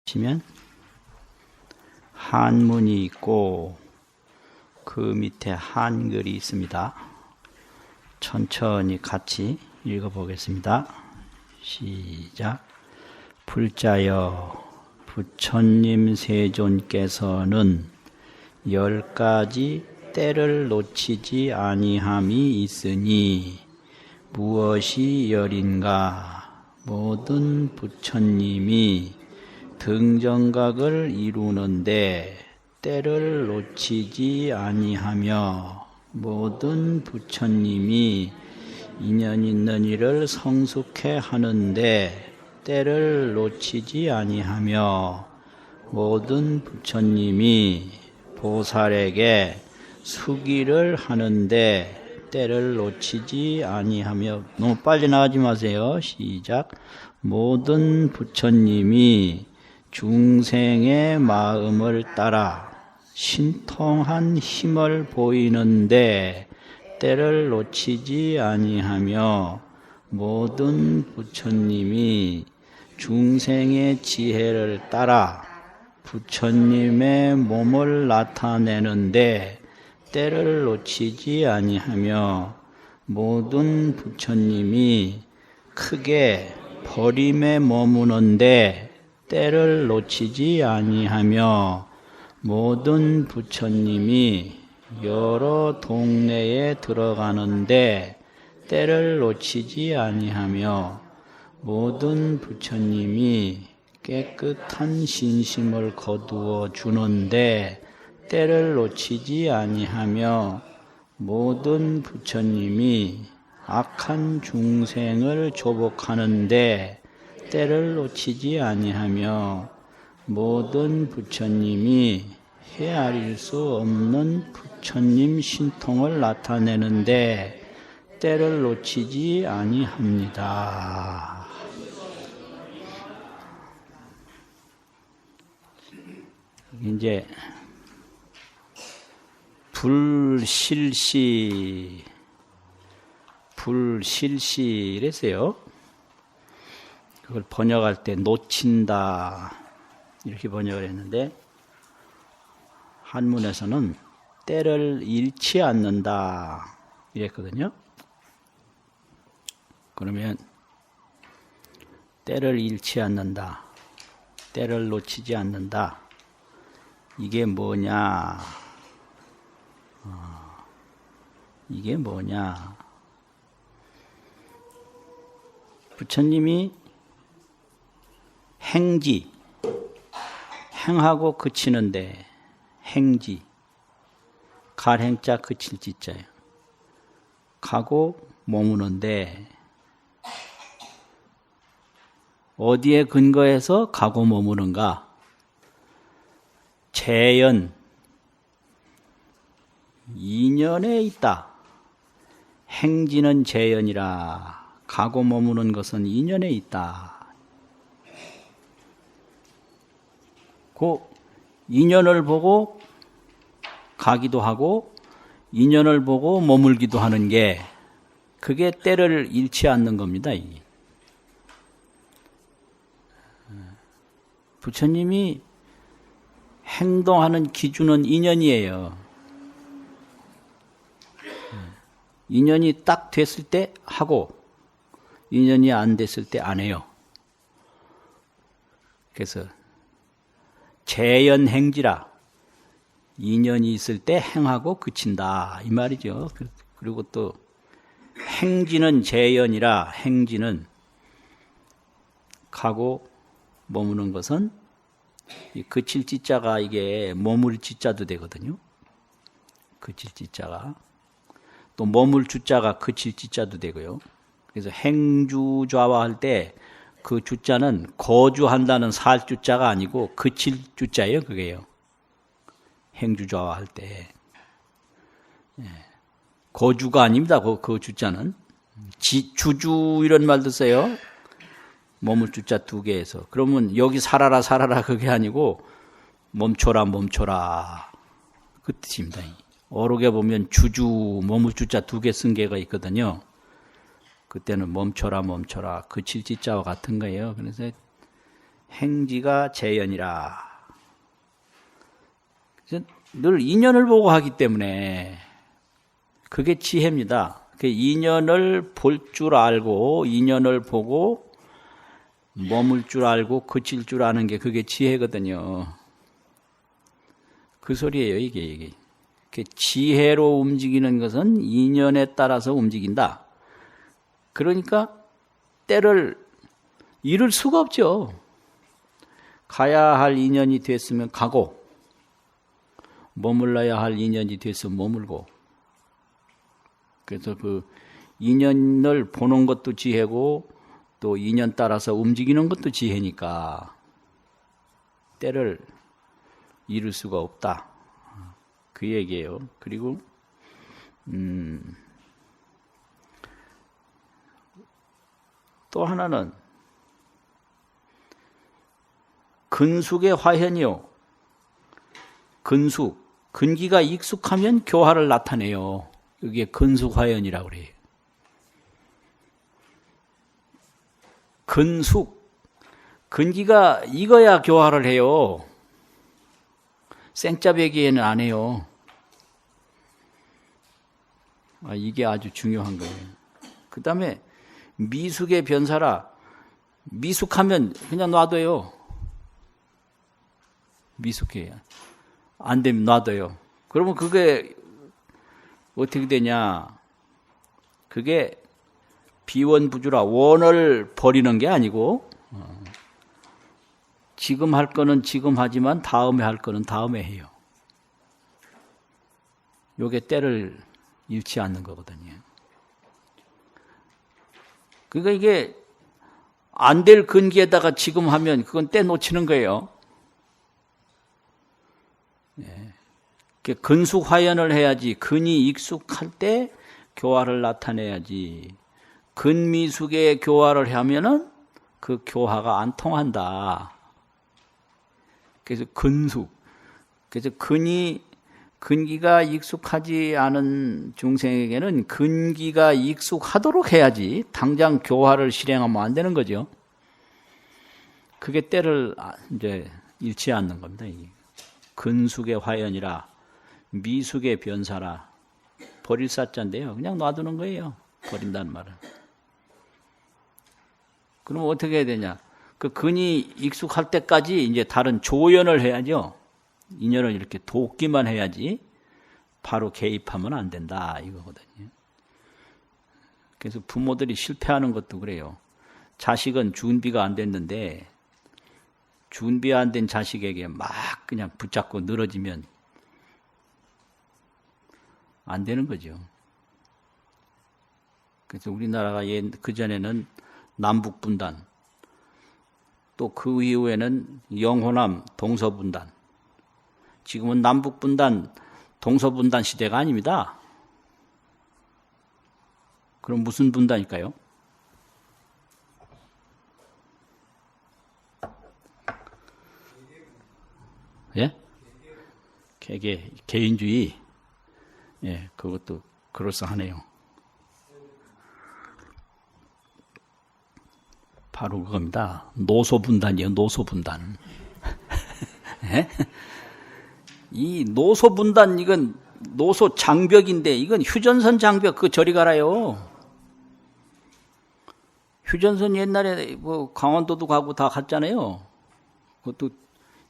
보시면 한문이 있고 그 밑에 한글이 있습니다. 천천히 같이 읽어보겠습니다. 시작. 불자여 부처님 세존께서는 10가지 때를 놓치지 아니함이 있으니 무엇이 열인가. 모든 부처님이 등정각을 이루는데 때를 놓치지 아니하며 모든 부처님이 인연 있는 일을 성숙해 하는데 때를 놓치지 아니하며 모든 부처님이 보살에게 수기를 하는데 때를 놓치지 아니하며. 너무 빨리 나가지 마세요. 시작. 모든 부처님이 중생의 마음을 따라 신통한 힘을 보이는데 때를 놓치지 아니하며 모든 부처님이 중생의 지혜를 따라 부처님의 몸을 나타내는데 때를 놓치지 아니하며 모든 부처님이 크게 버림에 머무는데 때를 놓치지 아니하며 모든 부처님이 여러 동네에 들어가는데 때를 놓치지 아니하며 모든 부처님이 깨끗한 신심을 거두어 주는데 때를 놓치지 아니하며 모든 부처님이 악한 중생을 조복하는데 때를 놓치지 아니하며 모든 부처님이 헤아릴 수 없는 부처님 신통을 나타내는데 때를 놓치지 아니합니다. 이제 불실시랬어요. 그걸 번역할 때 놓친다 이렇게 번역을 했는데 한문에서는 때를 잃지 않는다 이랬거든요. 그러면 때를 잃지 않는다, 때를 놓치지 않는다, 이게 뭐냐? 이게 뭐냐? 부처님이 행지, 행하고 그치는데 행지, 갈행자 그칠 지자예요. 가고 머무는데 어디에 근거해서 가고 머무는가? 재연, 인연에 있다. 행지는 재연이라 가고 머무는 것은 인연에 있다. 그 인연을 보고 가기도 하고 인연을 보고 머물기도 하는 게 그게 때를 잃지 않는 겁니다. 이게. 부처님이 행동하는 기준은 인연이에요. 인연이 딱 됐을 때 하고 인연이 안 됐을 때 안 해요. 그래서 재연행지라 인연이 있을 때 행하고 그친다 이 말이죠. 그리고 또 행지는 재연이라 행지는 가고 머무는 것은 그칠 지자가 이게 머물 지자도 되거든요. 그칠 지자가 또 머물 주자가 그칠 지자도 되고요. 그래서 행주좌와 할 때 그 주자는 거주한다는 살 주자가 아니고 그칠 주자예요. 그게요. 행주좌와 할 때 거주가 아닙니다. 그 주자는 주주 이런 말도 써요. 머물 주자 2개에서. 그러면 여기 살아라 그게 아니고 멈춰라 그 뜻입니다. 어록에 보면 주주 머물 주자 2개 쓴 게가 있거든요. 그때는 멈춰라 그칠 지자와 같은 거예요. 그래서 행지가 재연이라. 그래서 늘 인연을 보고 하기 때문에 그게 지혜입니다. 그 인연을 볼 줄 알고 인연을 보고 머물 줄 알고 그칠 줄 아는 게 그게 지혜거든요. 그 소리예요, 이게. 지혜로 움직이는 것은 인연에 따라서 움직인다. 그러니까 때를 잃을 수가 없죠. 가야 할 인연이 됐으면 가고 머물러야 할 인연이 됐으면 머물고. 그래서 그 인연을 보는 것도 지혜고 또 인연 따라서 움직이는 것도 지혜니까 때를 잃을 수가 없다. 그 얘기예요. 그리고 또 하나는 근숙의 화현이요. 근숙. 근기가 익숙하면 교화를 나타내요. 이게 근숙화현이라고 그래요. 근숙. 근기가 익어야 교화를 해요. 생짜배기에는 안 해요. 이게 아주 중요한 거예요. 그 다음에 미숙의 변사라. 미숙하면 그냥 놔둬요. 미숙해요. 안 되면 놔둬요. 그러면 그게 어떻게 되냐? 그게 비원부주라. 원을 버리는 게 아니고 지금 할 거는 지금 하지만 다음에 할 거는 다음에 해요. 요게 때를 잃지 않는 거거든요. 그러니까 이게 안 될 근기에다가 지금 하면 그건 때 놓치는 거예요. 근숙화연을 해야지. 근이 익숙할 때 교화를 나타내야지. 근미숙의 교화를 하면은 그 교화가 안 통한다. 그래서 근숙. 그래서 근기가 익숙하지 않은 중생에게는 근기가 익숙하도록 해야지. 당장 교화를 실행하면 안 되는 거죠. 그게 때를 이제 잃지 않는 겁니다. 이게. 근숙의 화연이라. 미숙의 변사라. 버릴 사자인데요. 그냥 놔두는 거예요. 버린다는 말은. 그럼 어떻게 해야 되냐? 그 근이 익숙할 때까지 이제 다른 조연을 해야죠. 인연을 이렇게 돕기만 해야지 바로 개입하면 안 된다. 이거거든요. 그래서 부모들이 실패하는 것도 그래요. 자식은 준비가 안 됐는데 준비 안 된 자식에게 막 그냥 붙잡고 늘어지면 안 되는 거죠. 그래서 우리나라가 그전에는 남북분단, 또 그 이후에는 영호남 동서분단, 지금은 남북분단, 동서분단 시대가 아닙니다. 그럼 무슨 분단일까요? 예? 개인주의. 예, 그것도 그럴싸하네요. 바로 그겁니다. 노소분단이요, 노소분단. 예? 이 노소분단, 이건 노소 장벽인데, 이건 휴전선 장벽, 그거 저리 가라요. 휴전선 옛날에 뭐 강원도도 가고 다 갔잖아요. 그것도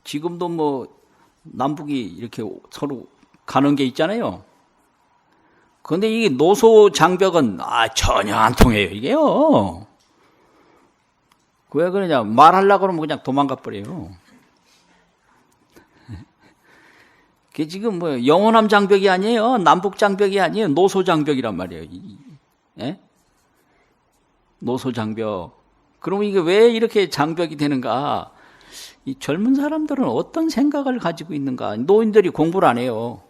지금도 뭐 남북이 이렇게 서로 가는 게 있잖아요. 그런데 이 노소 장벽은 전혀 안 통해요, 이게요. 왜 그러냐? 말하려고 그러면 그냥 도망가 버려요. 그게 지금 뭐 영호남 장벽이 아니에요. 남북 장벽이 아니에요. 노소 장벽이란 말이에요. 예? 노소 장벽. 그러면 이게 왜 이렇게 장벽이 되는가? 이 젊은 사람들은 어떤 생각을 가지고 있는가? 노인들이 공부를 안 해요.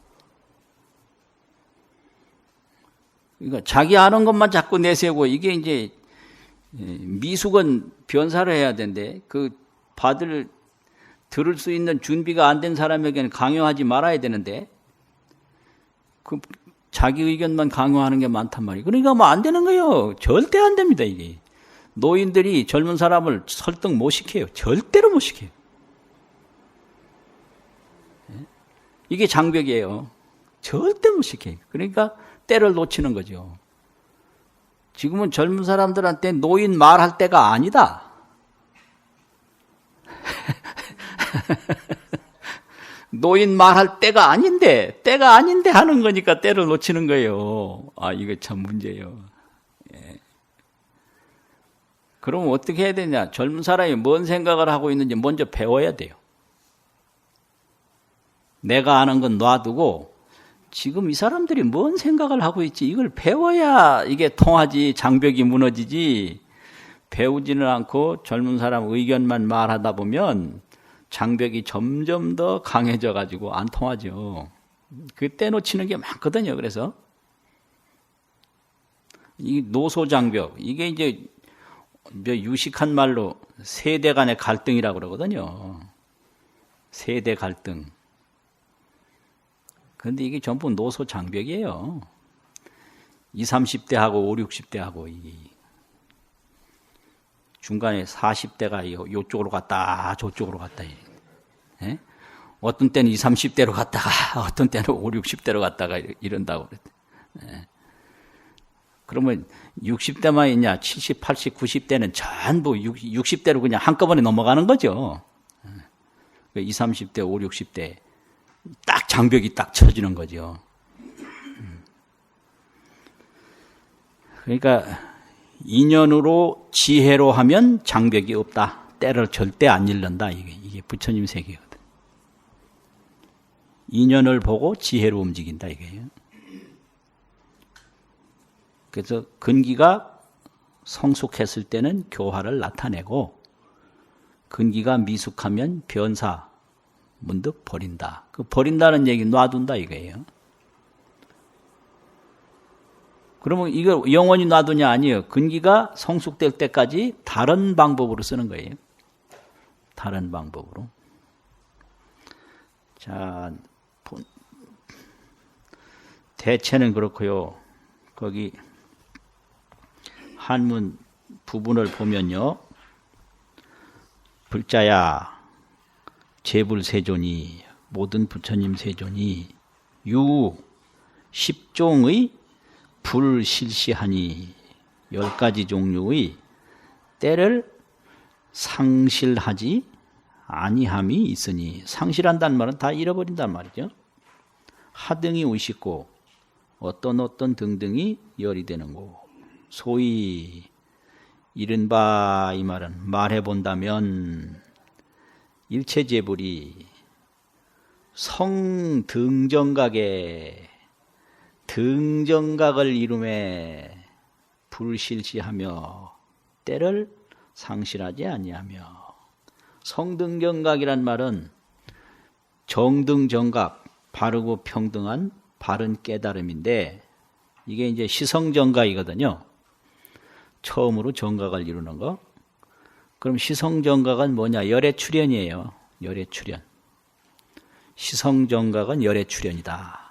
그러니까 자기 아는 것만 자꾸 내세우고, 이게 이제 미숙은 변사를 해야 되는데, 들을 수 있는 준비가 안 된 사람에게는 강요하지 말아야 되는데, 자기 의견만 강요하는 게 많단 말이에요. 그러니까 뭐 안 되는 거예요. 절대 안 됩니다, 이게. 노인들이 젊은 사람을 설득 못 시켜요. 절대로 못 시켜요. 이게 장벽이에요. 절대 못 시켜요. 그러니까 때를 놓치는 거죠. 지금은 젊은 사람들한테 노인 말할 때가 아니다. 노인 말할 때가 아닌데 하는 거니까 때를 놓치는 거예요. 아, 이거 참 문제예요. 예. 그럼 어떻게 해야 되냐? 젊은 사람이 뭔 생각을 하고 있는지 먼저 배워야 돼요. 내가 아는 건 놔두고 지금 이 사람들이 뭔 생각을 하고 있지 이걸 배워야 이게 통하지, 장벽이 무너지지. 배우지는 않고 젊은 사람 의견만 말하다 보면 장벽이 점점 더 강해져 가지고 안 통하죠. 그때 놓치는 게 많거든요. 그래서 이 노소장벽, 이게 이제 유식한 말로 세대 간의 갈등이라고 그러거든요. 세대 갈등. 그런데 이게 전부 노소장벽이에요. 20, 30대하고 5, 60대하고 중간에 40대가 이쪽으로 갔다 저쪽으로 갔다. 예? 어떤 때는 20, 30대로 갔다가 어떤 때는 5, 60대로 갔다가 이런다고 그랬대. 예. 그러면 60대만 있냐? 70, 80, 90대는 전부 60대로 그냥 한꺼번에 넘어가는 거죠. 20, 30대, 5, 60대 딱 장벽이 딱 쳐지는 거죠. 그러니까 인연으로 지혜로 하면 장벽이 없다. 때를 절대 안 잃는다. 이게 부처님 세계거든. 인연을 보고 지혜로 움직인다 이게요. 그래서 근기가 성숙했을 때는 교화를 나타내고 근기가 미숙하면 변사 문득 버린다. 그 버린다는 얘기 놔둔다 이거예요. 그러면 이거 영원히 놔두냐? 아니에요. 근기가 성숙될 때까지 다른 방법으로 쓰는 거예요. 다른 방법으로. 자, 대체는 그렇고요. 거기 한문 부분을 보면요. 불자야 제불세존이 모든 부처님 세존이 유 10종의 불실시하니 10가지 종류의 때를 상실하지 아니함이 있으니 상실한다는 말은 다 잃어버린단 말이죠. 하등이 의식고 어떤 등등이 열이 되는 거. 소위 이른바 이 말은 말해본다면 일체재불이 성등정각에 등정각을 이루매 불실시하며 때를 상실하지 아니하며. 성등정각이란 말은 정등정각, 바르고 평등한 바른 깨달음인데 이게 이제 시성정각이거든요. 처음으로 정각을 이루는 거. 그럼 시성정각은 뭐냐? 열애출현이에요. 열애출현. 시성정각은 열애출현이다.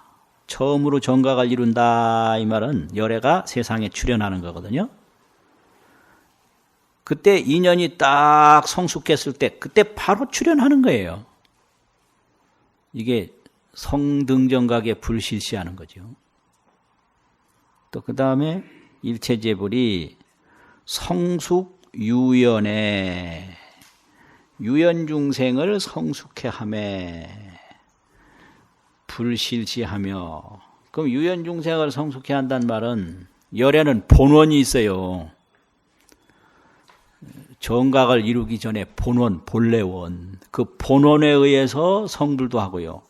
처음으로 정각을 이룬다 이 말은 열애가 세상에 출현하는 거거든요. 그때 인연이 딱 성숙했을 때 그때 바로 출현하는 거예요. 이게 성등정각에 불실시하는 거죠. 또 그 다음에 일체재불이 성숙유연에 유연중생을 성숙해 하매 불실시하며. 그럼 유연중생을 성숙해 한다는 말은 열에는 본원이 있어요. 정각을 이루기 전에 본원, 본래원. 그 본원에 의해서 성불도 하고요.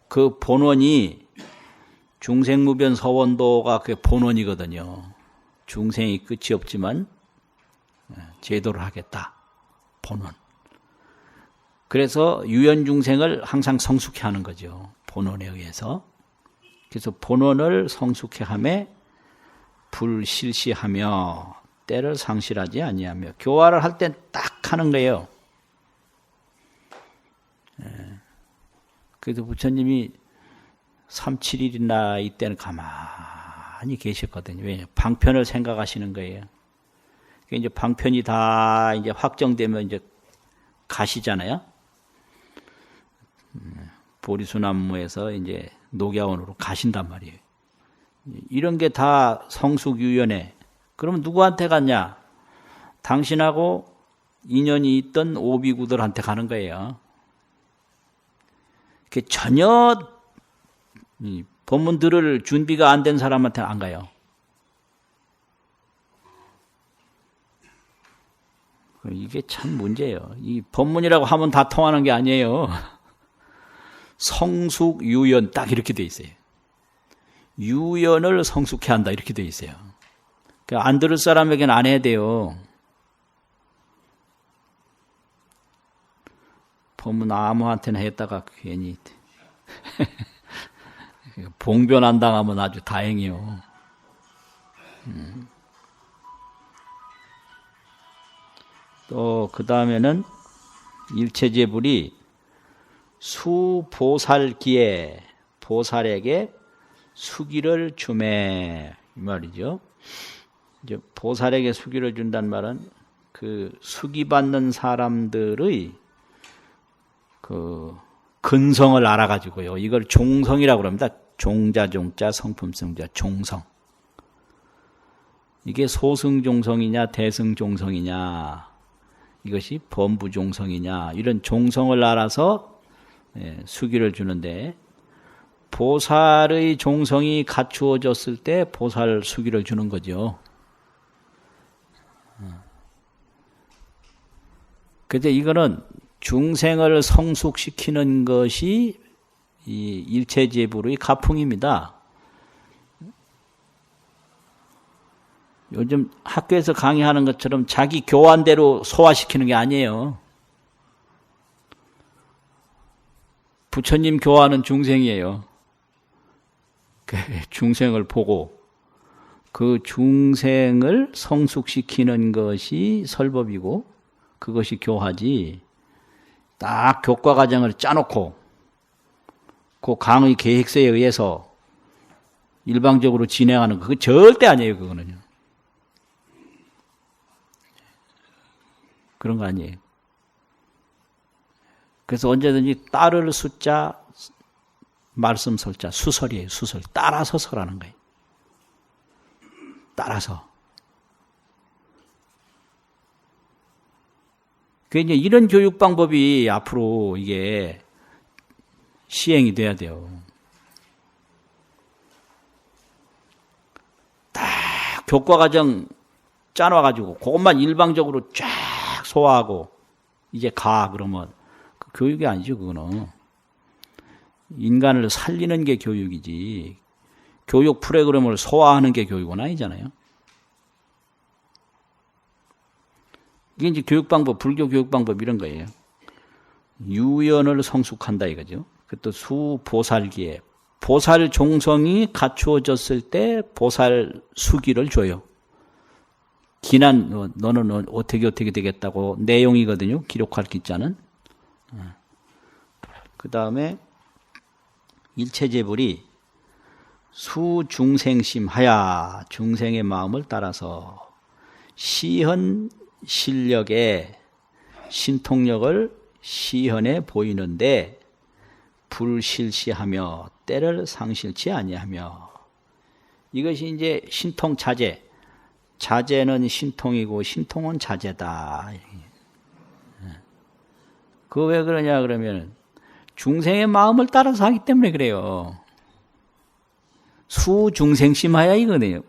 그 본원이 중생무변 서원도가 그 본원이거든요. 중생이 끝이 없지만 제도를 하겠다. 본원. 그래서 유연중생을 항상 성숙해 하는 거죠. 본원에 의해서. 그래서 본원을 성숙해 하며 불실시하며 때를 상실하지 아니하며. 교화를 할 땐 딱 하는 거예요. 그래서 부처님이 3, 7일이나 이때는 가만히 계셨거든요. 왜냐? 방편을 생각하시는 거예요. 이제 방편이 다 이제 확정되면 이제 가시잖아요. 보리수나무에서 이제 녹야원으로 가신단 말이에요. 이런 게 다 성숙유연해. 그러면 누구한테 갔냐? 당신하고 인연이 있던 오비구들한테 가는 거예요. 전혀 법문 들을 준비가 안 된 사람한테 안 가요. 이게 참 문제예요. 이 법문이라고 하면 다 통하는 게 아니에요. 성숙유연 딱 이렇게 돼 있어요. 유연을 성숙해 한다 이렇게 돼 있어요. 그러니까 안 들을 사람에게는 안 해야 돼요. 법문 아무한테나 했다가 괜히 봉변 안 당하면 아주 다행이요. 또 그 다음에는 일체제불이 수보살기에 보살에게 수기를 주매 이 말이죠. 이제 보살에게 수기를 준다는 말은 그 수기 받는 사람들의 그 근성을 알아가지고요. 이걸 종성이라고 합니다. 종자 성품성자 종성. 이게 소승종성이냐 대승종성이냐 이것이 범부종성이냐 이런 종성을 알아서 수기를 주는데 보살의 종성이 갖추어졌을 때 보살 수기를 주는 거죠. 그런데 이거는 중생을 성숙시키는 것이 이 일체제불의 가풍입니다. 요즘 학교에서 강의하는 것처럼 자기 교환대로 소화시키는 게 아니에요. 부처님 교화는 중생이에요. 중생을 보고 그 중생을 성숙시키는 것이 설법이고 그것이 교화지. 딱 교과 과정을 짜놓고 그 강의 계획서에 의해서 일방적으로 진행하는 거 그거 절대 아니에요. 그거는요. 그런 거 아니에요. 그래서 언제든지 따를 숫자 말씀 설자 수설이에요. 수설. 따라서 설하는 거예요. 따라서. 이제 이런 교육 방법이 앞으로 이게 시행이 돼야 돼요. 딱 교과 과정 짜놔가지고 그것만 일방적으로 쫙 소화하고 이제 가 그러면 그 교육이 아니죠. 그거는 인간을 살리는 게 교육이지 교육 프로그램을 소화하는 게 교육은 아니잖아요. 이게 이제 교육 방법, 불교 교육 방법 이런 거예요. 유연을 성숙한다 이거죠. 그것도 수보살기에 보살 종성이 갖추어졌을 때 보살 수기를 줘요. 기난 너는 어떻게 되겠다고 내용이거든요. 기록할 기자는. 그 다음에 일체제불이 수중생심하야 중생의 마음을 따라서 시현 실력에 신통력을 시현해 보이는데 불실시하며 때를 상실치 아니하며 이것이 이제 신통자제 자제는 신통이고 신통은 자제다. 그거 왜 그러냐 그러면 중생의 마음을 따라서 하기 때문에 그래요. 수중생심하야 이거네요.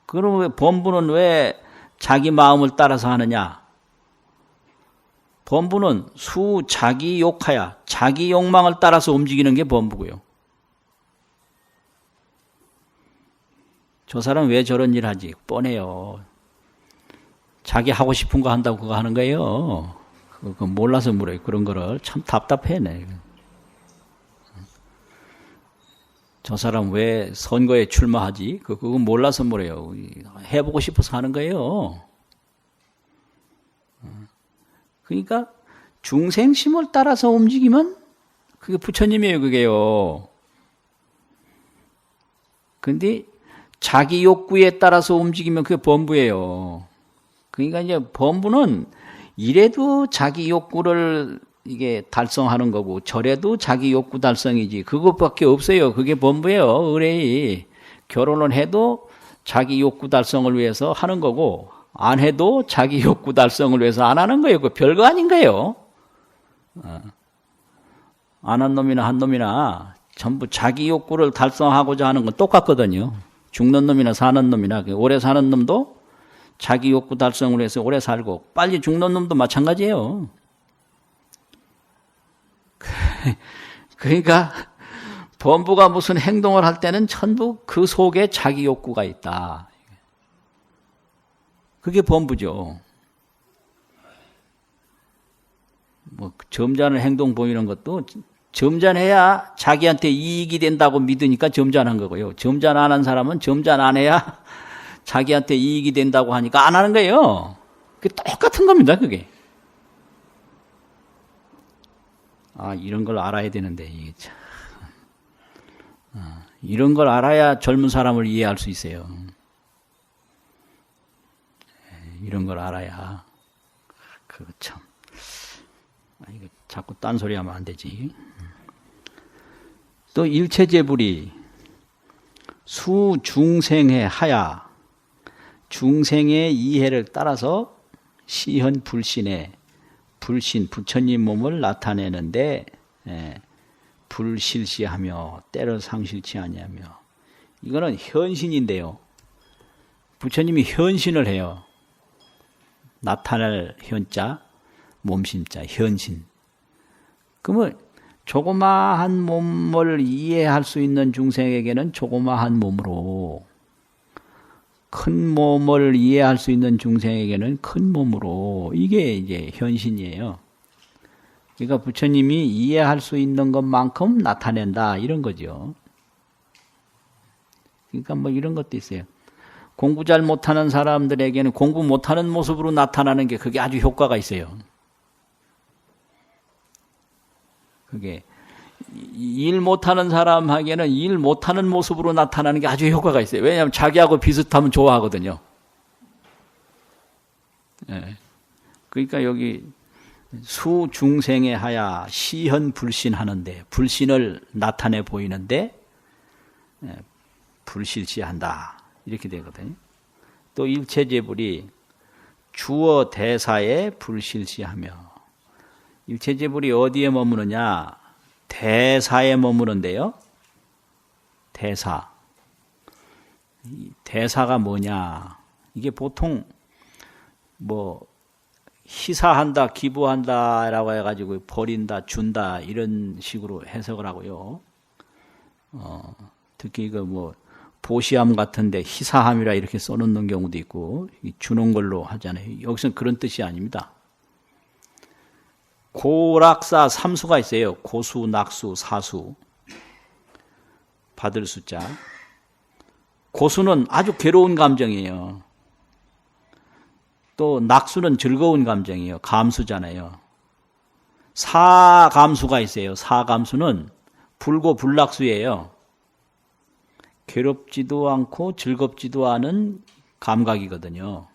그럼 왜 범부는 왜 자기 마음을 따라서 하느냐? 범부는 수자기 욕하야 자기 욕망을 따라서 움직이는 게 범부고요. 저 사람 왜 저런 일 하지? 뻔해요. 자기 하고 싶은 거 한다고 그거 하는 거예요. 그거 몰라서 물어요. 그런 거를 참 답답해네. 저 사람 왜 선거에 출마하지? 그거 몰라서 뭐래요. 해보고 싶어서 하는 거예요. 그러니까 중생심을 따라서 움직이면 그게 부처님이에요. 그게요. 근데 자기 욕구에 따라서 움직이면 그게 범부예요. 그러니까 이제 범부는 이래도 자기 욕구를 이게 달성하는 거고 저래도 자기 욕구 달성이지 그것밖에 없어요. 그게 범부예요. 의뢰이 결혼을 해도 자기 욕구 달성을 위해서 하는 거고 안 해도 자기 욕구 달성을 위해서 안 하는 거예요. 그 별거 아닌 거예요. 안 한 놈이나 한 놈이나 전부 자기 욕구를 달성하고자 하는 건 똑같거든요. 죽는 놈이나 사는 놈이나 오래 사는 놈도 자기 욕구 달성을 위해서 오래 살고 빨리 죽는 놈도 마찬가지예요. 그러니까 범부가 무슨 행동을 할 때는 전부 그 속에 자기 욕구가 있다. 그게 범부죠. 뭐 점잖은 행동 보이는 것도 점잖해야 자기한테 이익이 된다고 믿으니까 점잖한 거고요. 점잖 안 한 사람은 점잖 안 해야 자기한테 이익이 된다고 하니까 안 하는 거예요. 그게 똑같은 겁니다. 그게. 이런 걸 알아야 되는데 이게 참. 이런 걸 알아야 젊은 사람을 이해할 수 있어요. 이런 걸 알아야. 그거 참. 이거 자꾸 딴소리하면 안 되지. 또 일체제불이 수중생의 하야 중생의 이해를 따라서 시현 불신의 불신 부처님 몸을 나타내는데 불실시하며 때를 상실치 아니하며 이거는 현신인데요. 부처님이 현신을 해요. 나타낼 현자 몸심자 현신. 그러면 조그마한 몸을 이해할 수 있는 중생에게는 조그마한 몸으로 큰 몸을 이해할 수 있는 중생에게는 큰 몸으로 이게 이제 현신이에요. 그러니까 부처님이 이해할 수 있는 것만큼 나타낸다 이런 거죠. 그러니까 뭐 이런 것도 있어요. 공부 잘 못하는 사람들에게는 공부 못하는 모습으로 나타나는 게 그게 아주 효과가 있어요. 그게 일 못하는 사람에게는 일 못하는 모습으로 나타나는 게 아주 효과가 있어요. 왜냐하면 자기하고 비슷하면 좋아하거든요. 네. 그러니까 여기 수중생에 하야 시현 불신하는데 불신을 나타내 보이는데 불실시한다 이렇게 되거든요. 또 일체제불이 주어 대사에 불실시하며 일체제불이 어디에 머무느냐? 대사에 머무는데요. 대사. 대사가 뭐냐? 이게 보통 뭐 희사한다, 기부한다라고 해가지고 버린다, 준다 이런 식으로 해석을 하고요. 특히 그 뭐 보시함 같은데 희사함이라 이렇게 써놓는 경우도 있고 주는 걸로 하잖아요. 여기서는 그런 뜻이 아닙니다. 고락사 삼수가 있어요. 고수, 낙수, 사수. 받을 숫자. 고수는 아주 괴로운 감정이에요. 또 낙수는 즐거운 감정이에요. 감수잖아요. 사감수가 있어요. 사감수는 불고불락수예요. 괴롭지도 않고 즐겁지도 않은 감각이거든요.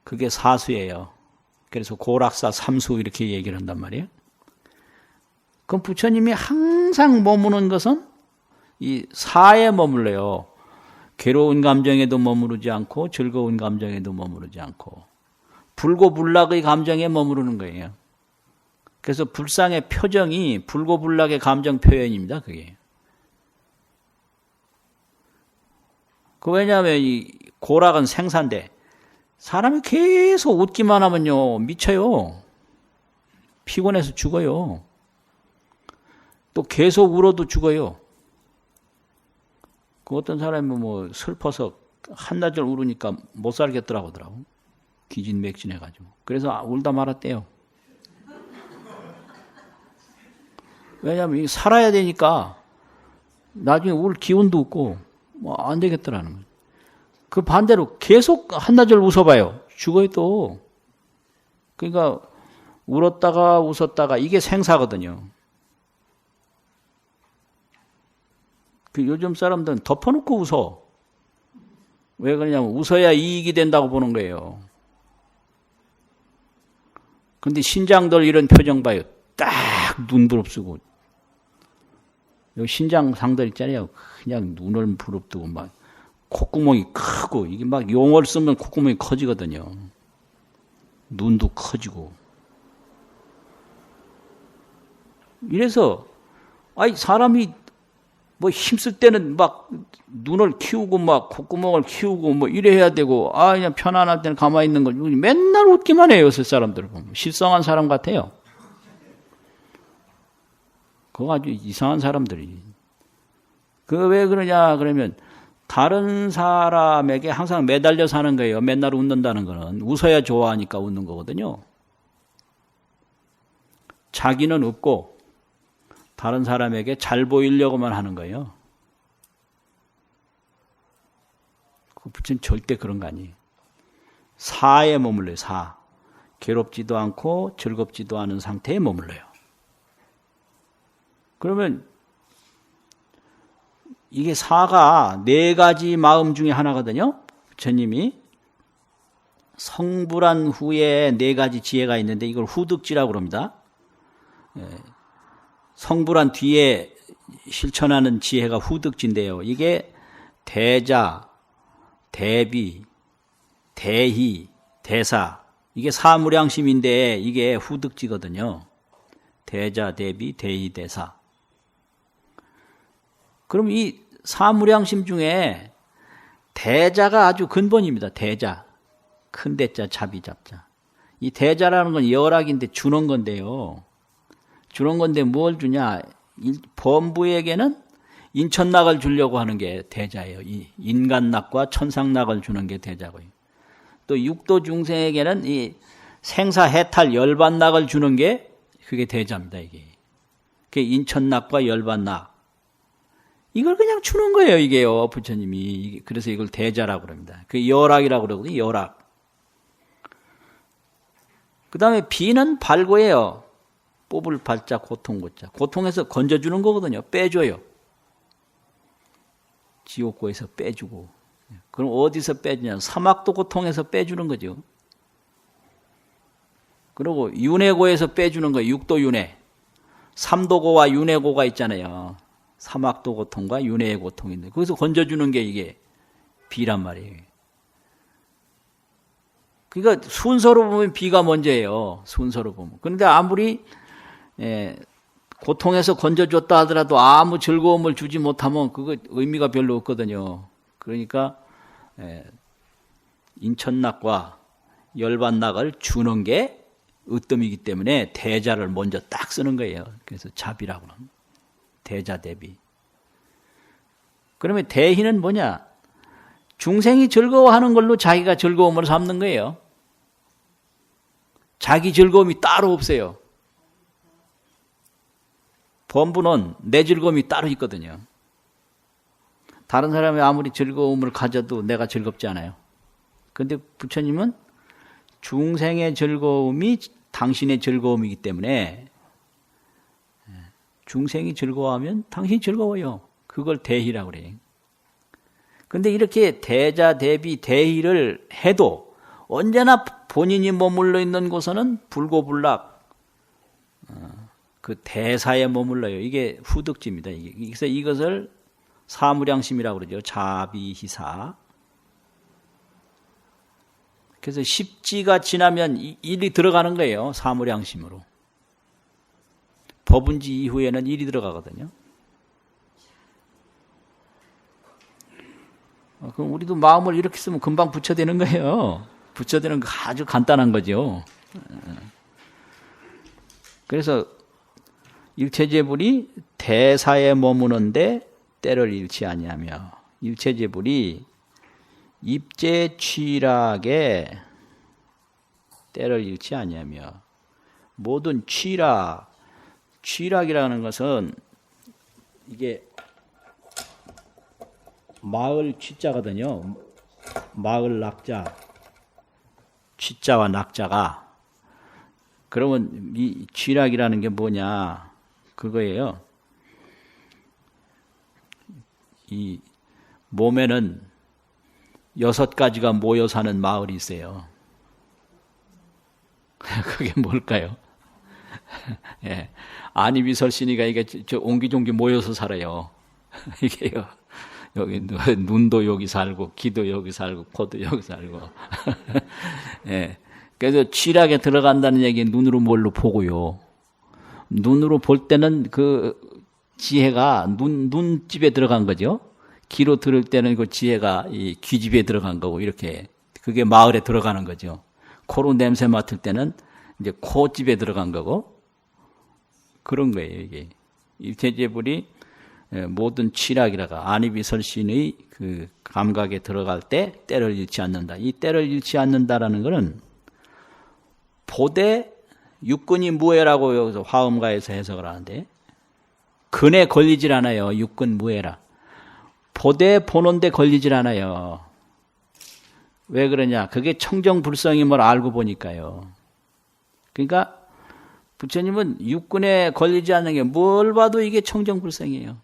그게 사수예요. 그래서 고락사 삼수 이렇게 얘기를 한단 말이에요. 그럼 부처님이 항상 머무는 것은 이 사에 머물러요. 괴로운 감정에도 머무르지 않고 즐거운 감정에도 머무르지 않고 불고불락의 감정에 머무르는 거예요. 그래서 불상의 표정이 불고불락의 감정 표현입니다. 그게. 왜냐하면 이 고락은 생사인데 사람이 계속 웃기만 하면요 미쳐요. 피곤해서 죽어요. 또 계속 울어도 죽어요. 그 어떤 사람이 뭐 슬퍼서 한나절 울으니까 못 살겠더라고 하더라고. 기진맥진해가지고. 그래서 울다 말았대요. 왜냐하면 살아야 되니까 나중에 울 기운도 없고 뭐 안 되겠더라는 거예요. 그 반대로 계속 한나절 웃어봐요. 죽어요 또. 그러니까 울었다가 웃었다가 이게 생사거든요. 그 요즘 사람들은 덮어놓고 웃어. 왜 그러냐면 웃어야 이익이 된다고 보는 거예요. 근데 신장들 이런 표정 봐요. 딱 눈 부릅쓰고. 여기 신장 상들 있잖아요. 그냥 눈을 부릅뜨고 막 콧구멍이 크고 이게 막 용어를 쓰면 콧구멍이 커지거든요. 눈도 커지고. 이래서 아이 사람이 뭐 힘쓸 때는 막 눈을 키우고 막 콧구멍을 키우고 뭐 이래 해야 되고 그냥 편안할 때는 가만히 있는 걸 맨날 웃기만 해요. 요새 사람들 보면 실성한 사람 같아요. 그거 아주 이상한 사람들이. 그 왜 그러냐 그러면 다른 사람에게 항상 매달려 사는 거예요. 맨날 웃는다는 거는 웃어야 좋아하니까 웃는 거거든요. 자기는 웃고 다른 사람에게 잘 보이려고만 하는 거예요. 그 부처는 절대 그런 거 아니에요. 사에 머물러요. 사. 괴롭지도 않고 즐겁지도 않은 상태에 머물러요. 그러면 이게 사가 네 가지 마음 중에 하나거든요. 부처님이 성불한 후에 네 가지 지혜가 있는데 이걸 후득지라고 그럽니다. 성불한 뒤에 실천하는 지혜가 후득지인데요. 이게 대자, 대비, 대희, 대사 이게 사무량심인데 이게 후득지거든요. 대자, 대비, 대희, 대사. 그럼 이 사무량심 중에 대자가 아주 근본입니다. 대자. 큰 대자, 자비 잡자. 이 대자라는 건 열악인데 주는 건데요. 주는 건데 뭘 주냐? 범부에게는 인천낙을 주려고 하는 게 대자예요. 이 인간낙과 천상낙을 주는 게 대자고요. 또 육도 중생에게는 이 생사해탈 열반낙을 주는 게 그게 대자입니다. 이게. 그게 인천낙과 열반낙. 이걸 그냥 주는 거예요, 이게요, 부처님이. 그래서 이걸 대자라고 그럽니다. 그 열악이라고 그러거든요, 열악. 그 다음에 비는 발고예요. 뽑을 발자, 고통 고자. 고통에서 건져주는 거거든요. 빼줘요. 지옥고에서 빼주고. 그럼 어디서 빼주냐? 사막도 고통에서 빼주는 거죠. 그리고 윤회고에서 빼주는 거예요. 육도 윤회. 삼도고와 윤회고가 있잖아요. 사막도 고통과 윤회의 고통인데 거기서 건져주는 게 이게 비란 말이에요. 그러니까 순서로 보면 비가 먼저예요. 순서로 보면. 그런데 아무리 고통에서 건져줬다 하더라도 아무 즐거움을 주지 못하면 그거 의미가 별로 없거든요. 그러니까 인천낙과 열반낙을 주는 게 으뜸이기 때문에 대자를 먼저 딱 쓰는 거예요. 그래서 자비라고 합니다. 대자 대비. 그러면 대희는 뭐냐? 중생이 즐거워하는 걸로 자기가 즐거움을 삼는 거예요. 자기 즐거움이 따로 없어요. 범부는 내 즐거움이 따로 있거든요. 다른 사람이 아무리 즐거움을 가져도 내가 즐겁지 않아요. 그런데 부처님은 중생의 즐거움이 당신의 즐거움이기 때문에 중생이 즐거워하면 당신이 즐거워요. 그걸 대희라고 그래요. 그런데 이렇게 대자, 대비, 대희를 해도 언제나 본인이 머물러 있는 곳에는 불고불락 그 대사에 머물러요. 이게 후득지입니다. 그래서 이것을 사무량심이라고 그러죠. 자비희사. 그래서 십지가 지나면 일이 들어가는 거예요. 사무량심으로. 법운지 이후에는 일이 들어가거든요. 그럼 우리도 마음을 이렇게 쓰면 금방 부처되는 거예요. 부처되는 거 아주 간단한 거죠. 그래서 일체재불이 대사에 머무는데 때를 잃지 아니하며 일체재불이 입재취락에 때를 잃지 아니하며 모든 취락이라는 것은 이게 마을 취자거든요. 마을 낙자, 취자와 낙자가. 그러면 이 취락이라는 게 뭐냐? 그거예요. 이 몸에는 6가지가 모여 사는 마을이 있어요. 그게 뭘까요? 예. 아니비설신이가 이게 저 옹기종기 모여서 살아요. 이게요. 여기 눈도 여기 살고, 귀도 여기 살고, 코도 여기 살고. 예. 그래서 취락에 들어간다는 얘기 눈으로 뭘로 보고요. 눈으로 볼 때는 그 지혜가 눈집에 들어간 거죠. 귀로 들을 때는 그 지혜가 이 귀집에 들어간 거고, 이렇게. 그게 마을에 들어가는 거죠. 코로 냄새 맡을 때는 이제 코집에 들어간 거고, 그런 거예요, 이게. 입체재불이 모든 취락이라가 안이비설신의 그 감각에 들어갈 때 때를 잃지 않는다. 이 때를 잃지 않는다라는 것은 보되 육근이 무해라고 여기서 화엄가에서 해석을 하는데, 근에 걸리질 않아요. 육근 무해라. 보되 보는데 걸리질 않아요. 왜 그러냐? 그게 청정불성임을 알고 보니까요. 그러니까 부처님은 육근에 걸리지 않는 게 뭘 봐도 이게 청정불성이에요.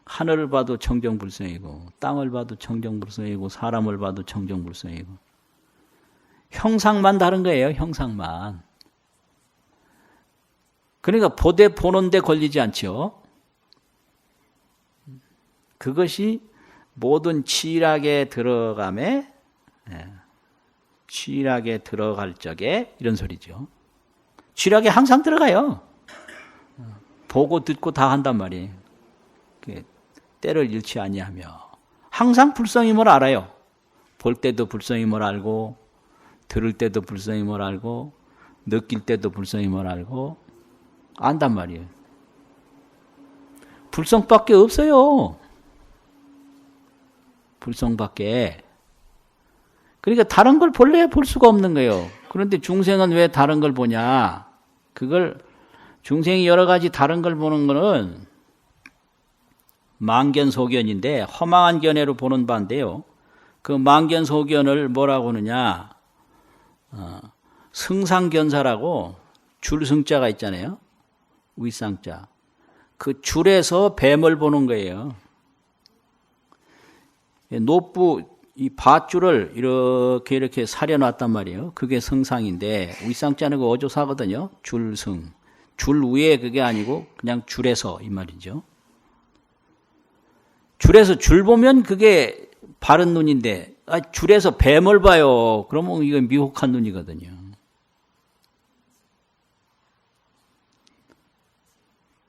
하늘을 봐도 청정불성이고, 땅을 봐도 청정불성이고, 사람을 봐도 청정불성이고, 형상만 다른 거예요. 형상만. 그러니까 보되 보는데 걸리지 않죠. 그것이 모든 취락에 들어감에, 취락에 들어갈 적에 이런 소리죠. 취락에 항상 들어가요. 보고 듣고 다 한단 말이에요. 때를 잃지 아니하며 항상 불성임을 알아요. 볼 때도 불성임을 알고, 들을 때도 불성임을 알고, 느낄 때도 불성임을 알고 안단 말이에요. 불성밖에 없어요. 불성밖에. 그러니까 다른 걸 볼래 볼 수가 없는 거예요. 그런데 중생은 왜 다른 걸 보냐? 그걸 중생이 여러 가지 다른 걸 보는 거는 망견소견인데, 허망한 견해로 보는 바인데요. 그 망견소견을 뭐라고 하느냐? 승상견사라고 줄승자가 있잖아요. 윗상자. 그 줄에서 뱀을 보는 거예요. 노부 이 밧줄을 이렇게 사려놨단 말이에요. 그게 승상인데, 윗상자는 그 어조사거든요. 줄승. 줄 위에 그게 아니고 그냥 줄에서 이 말이죠. 줄에서 줄 보면 그게 바른 눈인데, 줄에서 뱀을 봐요. 그러면 이건 미혹한 눈이거든요.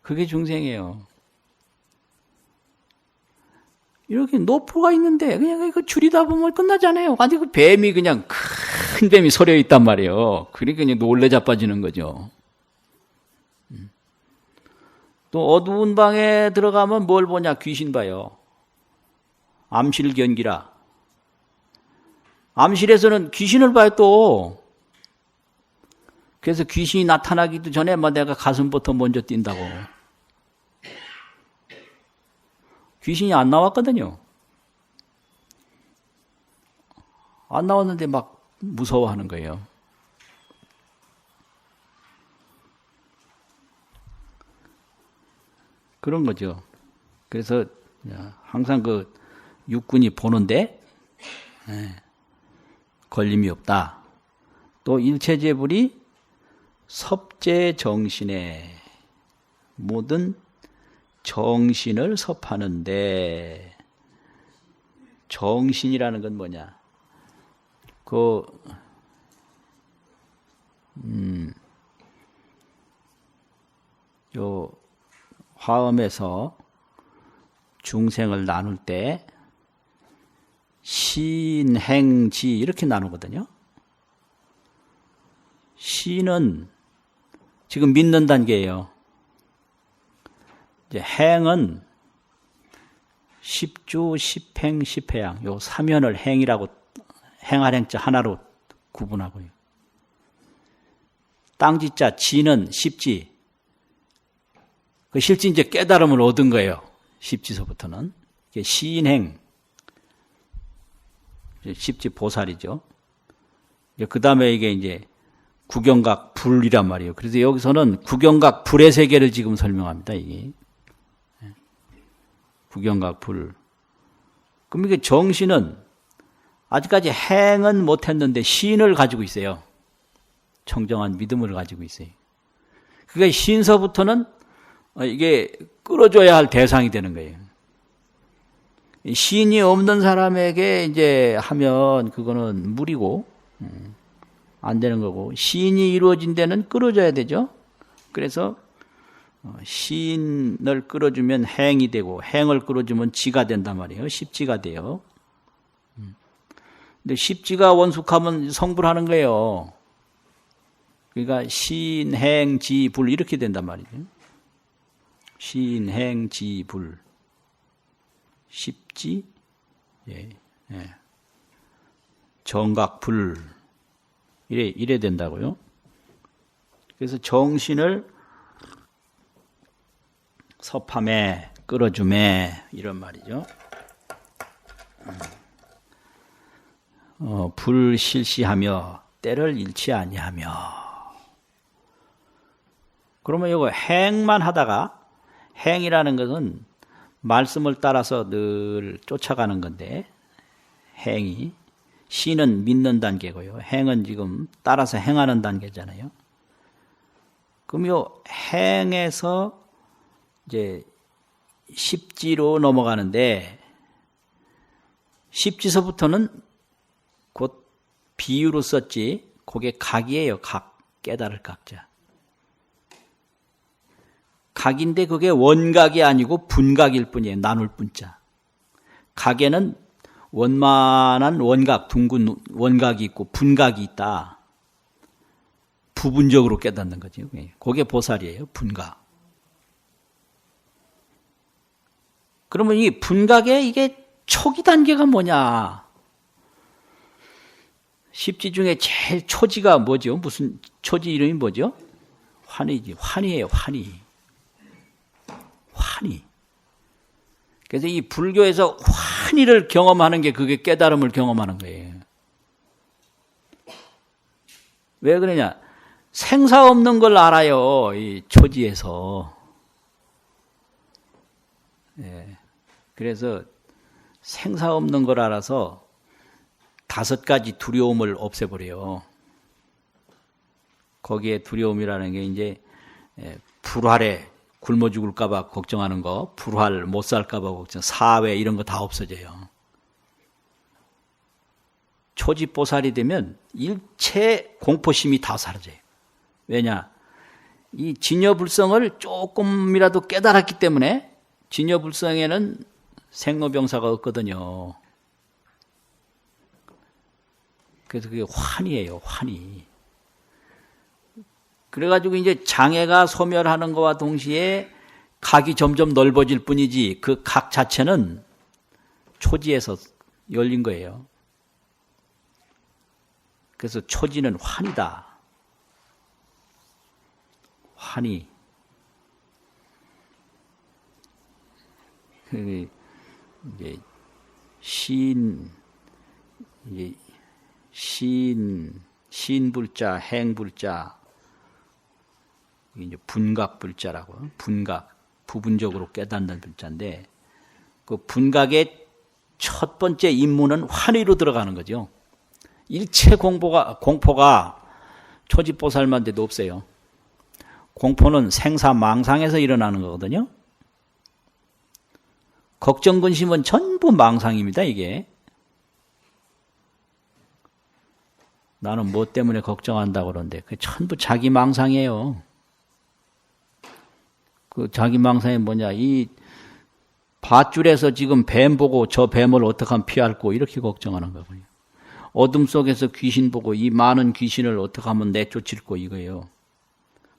그게 중생이에요. 이렇게 노프가 있는데 그냥 그 줄이다 보면 끝나잖아요. 근데 그 뱀이 그냥 큰 뱀이 서려 있단 말이에요. 그러니까 그냥 놀래 자빠지는 거죠. 또 어두운 방에 들어가면 뭘 보냐? 귀신 봐요. 암실견기라. 암실에서는 귀신을 봐요 또. 그래서 귀신이 나타나기도 전에 내가 가슴부터 먼저 뛴다고. 귀신이 안 나왔거든요. 안 나왔는데 막 무서워하는 거예요. 그런 거죠. 그래서 항상 그 육군이 보는데 걸림이 없다. 또 일체재불이 섭재정신에 모든 정신을 섭하는데, 정신이라는 건 뭐냐? 요 화엄에서 중생을 나눌 때 신행지 이렇게 나누거든요. 신은 지금 믿는 단계예요. 이제 행은 십주, 십행, 십회양, 요 삼연을 행이라고, 행할 행자 하나로 구분하고요. 땅지자 지는 십지, 그 실제 이제 깨달음을 얻은 거예요. 십지서부터는 이게 시인행, 십지 보살이죠. 그 다음에 이게 이제 구경각 불이란 말이에요. 그래서 여기서는 구경각 불의 세계를 지금 설명합니다. 이게 구경각 불. 그럼 이게 정신은 아직까지 행은 못했는데 신을 가지고 있어요. 청정한 믿음을 가지고 있어요. 그게 신서부터는 이게 끌어줘야 할 대상이 되는 거예요. 신이 없는 사람에게 이제 하면 그거는 무리고 안 되는 거고, 신이 이루어진 데는 끌어줘야 되죠. 그래서 신을 끌어주면 행이 되고, 행을 끌어주면 지가 된단 말이에요. 십지가 돼요. 근데 십지가 원숙하면 성불하는 거예요. 그러니까 신, 행, 지, 불 이렇게 된단 말이죠. 신, 행, 지, 불. 십지, 예, 예. 정각, 불. 이래 된다고요. 그래서 정신을 섭함에, 끌어줌에, 이런 말이죠. 불실시하며, 때를 잃지 아니하며. 그러면 이거 행만 하다가, 행이라는 것은 말씀을 따라서 늘 쫓아가는 건데, 행이. 신은 믿는 단계고요. 행은 지금 따라서 행하는 단계잖아요. 그럼 요 행에서 이제 십지로 넘어가는데, 십지서부터는 곧 비유로 썼지, 그게 각이에요. 각. 깨달을 각자. 각인데 그게 원각이 아니고 분각일 뿐이에요. 나눌 뿐자. 각에는 원만한 원각, 둥근 원각이 있고 분각이 있다. 부분적으로 깨닫는 거죠. 그게 보살이에요. 분각. 그러면 이 분각의 이게 초기 단계가 뭐냐? 십지 중에 제일 초지가 뭐죠? 무슨 초지 이름이 뭐죠? 환희지. 환희예요. 환희. 환희. 그래서 이 불교에서 환희를 경험하는 게 그게 깨달음을 경험하는 거예요. 왜 그러냐? 생사 없는 걸 알아요. 이 초지에서. 예. 그래서 생사 없는 걸 알아서 5가지 두려움을 없애버려요. 거기에 두려움이라는 게 이제 불활에 굶어 죽을까봐 걱정하는 거, 불활 못 살까봐 걱정, 사회 이런 거 다 없어져요. 초지보살이 되면 일체 공포심이 다 사라져요. 왜냐? 이 진여불성을 조금이라도 깨달았기 때문에 진여불성에는 생로병사가 없거든요. 그래서 그게 환희예요, 환희. 그래가지고 이제 장애가 소멸하는 것과 동시에 각이 점점 넓어질 뿐이지 그 각 자체는 초지에서 열린 거예요. 그래서 초지는 환이다. 환희. 이제 신불자, 행불자, 이제 분각불자라고, 분각, 부분적으로 깨닫는 불자인데, 그 분각의 첫 번째 임무는 환희로 들어가는 거죠. 일체 공포가 초지보살만 돼도 없어요. 공포는 생사망상에서 일어나는 거거든요. 걱정, 근심은 전부 망상입니다, 이게. 나는 뭐 때문에 걱정한다고 그러는데, 그게 전부 자기 망상이에요. 그 자기 망상이 뭐냐, 이 밧줄에서 지금 뱀 보고 저 뱀을 어떻게 하면 피할고 이렇게 걱정하는 거고요. 어둠 속에서 귀신 보고 이 많은 귀신을 어떻게 하면 내쫓을고 이거예요.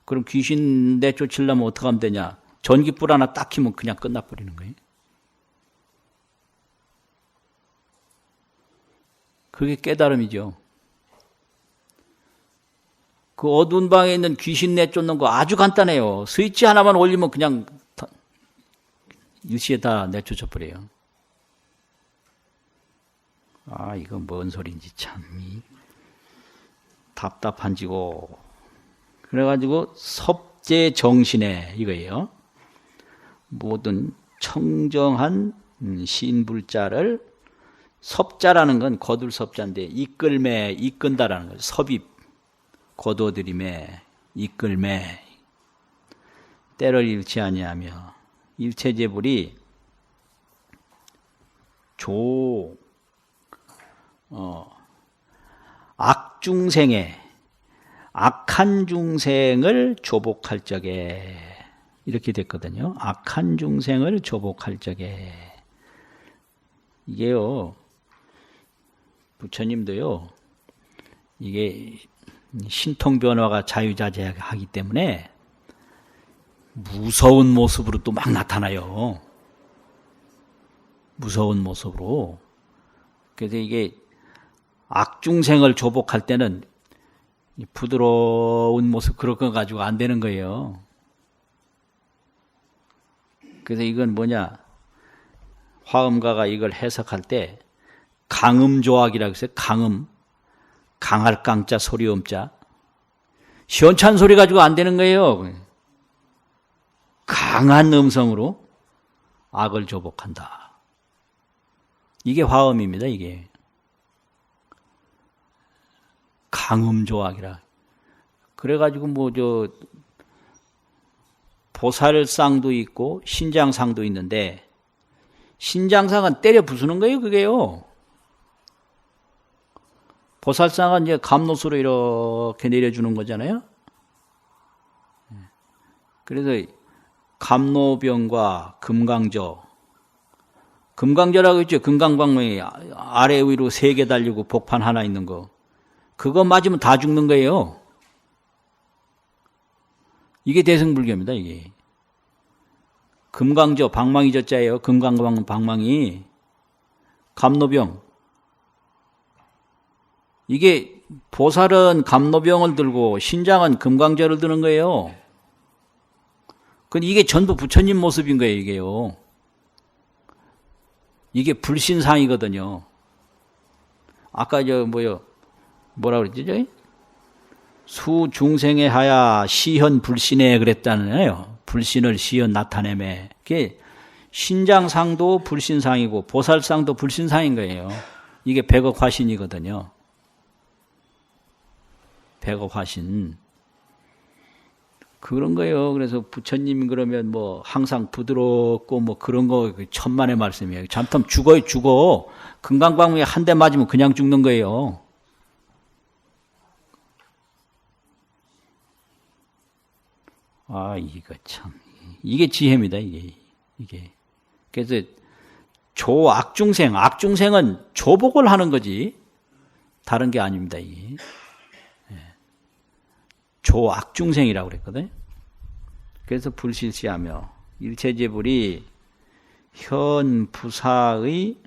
그럼 귀신 내쫓으려면 어떻게 하면 되냐? 전기불 하나 딱 켜면 그냥 끝나버리는 거예요. 그게 깨달음이죠. 그 어두운 방에 있는 귀신 내쫓는 거 아주 간단해요. 스위치 하나만 올리면 그냥 일시에 다 내쫓아 버려요. 아, 이거 뭔 소리인지 참 답답한지고. 그래가지고 섭제 정신에 이거예요. 모든 청정한 신불자를 섭자라는 건 거둘 섭자인데 이끌매 이끈다라는 거죠. 섭입 거둬들임에 이끌매 때를 잃지 아니하며 일체제불이 악중생에 악한 중생을 조복할 적에 이렇게 됐거든요. 악한 중생을 조복할 적에 이게요. 부처님도요. 이게 신통 변화가 자유자재하기 때문에 무서운 모습으로 또 막 나타나요. 무서운 모습으로. 그래서 이게 악중생을 조복할 때는 부드러운 모습 그런 거 가지고 안 되는 거예요. 그래서 이건 뭐냐? 화엄가가 이걸 해석할 때 강음조악이라고 했어요. 강음. 강할 강자 소리음자. 시원찬 소리 가지고 안 되는 거예요. 강한 음성으로 악을 조복한다. 이게 화엄입니다. 이게. 강음조악이라. 그래가지고 보살상도 있고 신장상도 있는데 신장상은 때려 부수는 거예요. 그게요. 보살상은 이제 감로수로 이렇게 내려주는 거잖아요. 그래서 감로병과 금강조. 금강조라고 있죠. 금강방망이 아래 위로 3개 달리고 복판 하나 있는 거. 그거 맞으면 다 죽는 거예요. 이게 대승불교입니다. 이게. 금강조, 방망이 저자예요. 금강방망이. 감로병. 이게 보살은 감로병을 들고 신장은 금강조를 드는 거예요. 근데 이게 전부 부처님 모습인 거예요. 이게요. 이게 불신상이거든요. 아까 뭐라 그랬지? 수중생에 하야 시현 불신에 그랬잖아요. 불신을 시현 나타내매. 그게 신장상도 불신상이고 보살상도 불신상인 거예요. 이게 백억화신이거든요. 백억화신. 그런 거예요. 그래서 부처님 그러면 항상 부드럽고 그런 거 천만의 말씀이에요. 잠깐 죽어요, 죽어. 금강방망이 한 대 맞으면 그냥 죽는 거예요. 아, 이거 참. 이게 지혜입니다, 이게. 그래서 악중생은 조복을 하는 거지. 다른 게 아닙니다, 이게. 조악중생이라고 그랬거든요. 그래서 불실시하며 일체제불이 현 부사의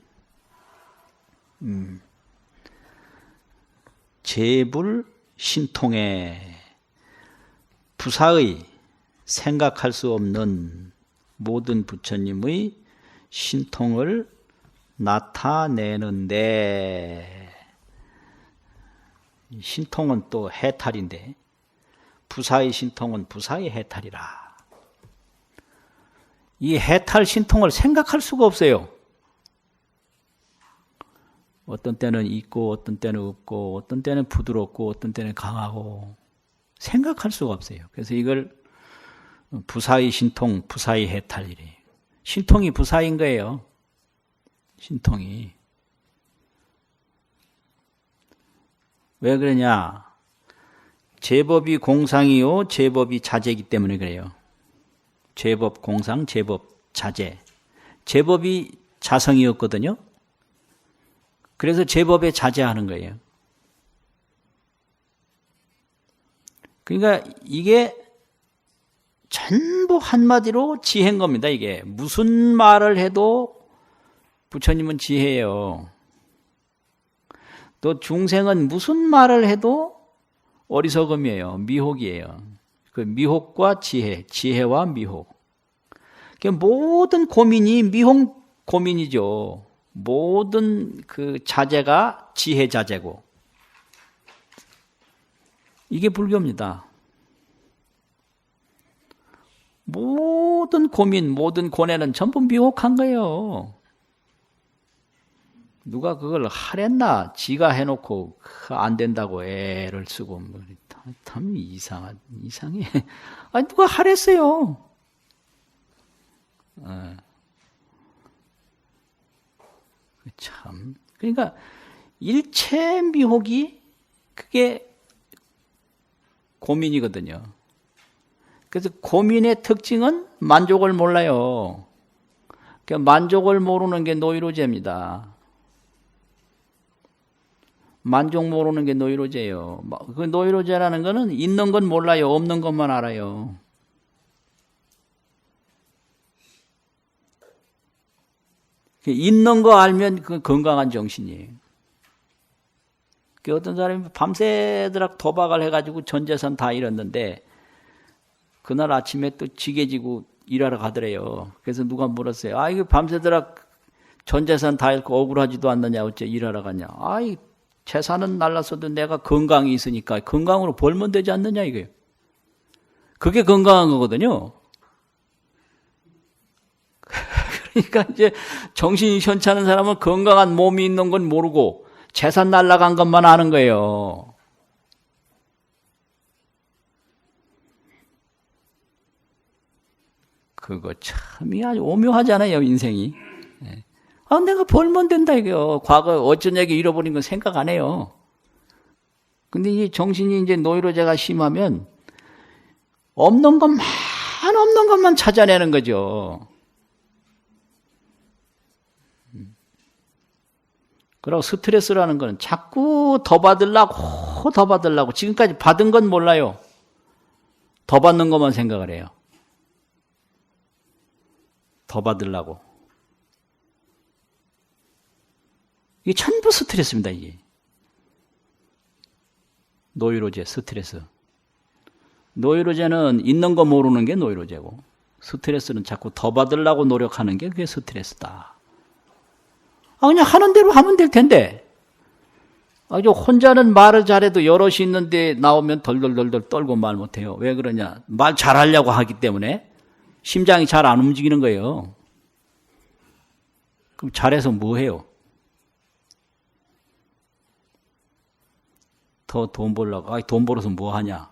제불 신통에 부사의 생각할 수 없는 모든 부처님의 신통을 나타내는데 신통은 또 해탈인데 부사의 신통은 부사의 해탈이라. 이 해탈 신통을 생각할 수가 없어요. 어떤 때는 있고 어떤 때는 없고 어떤 때는 부드럽고 어떤 때는 강하고 생각할 수가 없어요. 그래서 이걸 부사의 신통, 부사의 해탈이래. 신통이 부사인 거예요. 신통이. 왜 그러냐? 제법이 공상이요, 제법이 자재이기 때문에 그래요. 제법 공상, 제법 자재. 제법이 자성이었거든요. 그래서 제법에 자재하는 거예요. 그러니까 이게 전부 한마디로 지혜인 겁니다. 이게 무슨 말을 해도 부처님은 지혜예요. 또 중생은 무슨 말을 해도 어리석음이에요. 미혹이에요. 그 미혹과 지혜, 지혜와 미혹. 모든 고민이 미혹 고민이죠. 모든 그 자재가 지혜 자재고. 이게 불교입니다. 모든 고민, 모든 고뇌는 전부 미혹한 거예요. 누가 그걸 하랬나? 지가 해놓고 안 된다고 애를 쓰고 뭐, 참 이상해. 아니 누가 하랬어요? 참. 그러니까 일체 미혹이 그게 고민이거든요. 그래서 고민의 특징은 만족을 몰라요. 그러니까 만족을 모르는 게 노이로제입니다. 만족 모르는 게 노이로제예요. 그 노이로제라는 거는 있는 건 몰라요. 없는 것만 알아요. 있는 거 알면 그 건강한 정신이에요. 어떤 사람이 밤새도록 도박을 해가지고 전 재산 다 잃었는데 그날 아침에 또 지게 지고 일하러 가더래요. 그래서 누가 물었어요. 아, 이거 밤새도록 전 재산 다 잃고 억울하지도 않느냐, 어째 일하러 가냐. 아이, 재산은 날랐어도 내가 건강이 있으니까 건강으로 벌면 되지 않느냐, 이거예요. 그게 건강한 거거든요. 그러니까 이제 정신이 현찮은 사람은 건강한 몸이 있는 건 모르고 재산 날라간 것만 아는 거예요. 그거 참이 아주 오묘하잖아요, 인생이. 아, 내가 벌면 된다, 이거요. 과거 어쩐 얘기 잃어버린 건 생각 안 해요. 근데 이 정신이 이제 노이로제가 심하면 없는 것만 찾아내는 거죠. 그리고 스트레스라는 거는 자꾸 더 받으려고 지금까지 받은 건 몰라요. 더 받는 것만 생각을 해요. 더 받으려고. 이게 전부 스트레스입니다, 이게. 노이로제, 스트레스. 노이로제는 있는 거 모르는 게 노이로제고, 스트레스는 자꾸 더 받으려고 노력하는 게 그게 스트레스다. 아, 그냥 하는 대로 하면 될 텐데. 아, 혼자는 말을 잘해도 여럿이 있는데 나오면 덜덜덜덜 떨고 말 못해요. 왜 그러냐? 말 잘하려고 하기 때문에 심장이 잘 안 움직이는 거예요. 그럼 잘해서 뭐 해요? 더 돈 벌려고. 아, 돈 벌어서 뭐 하냐?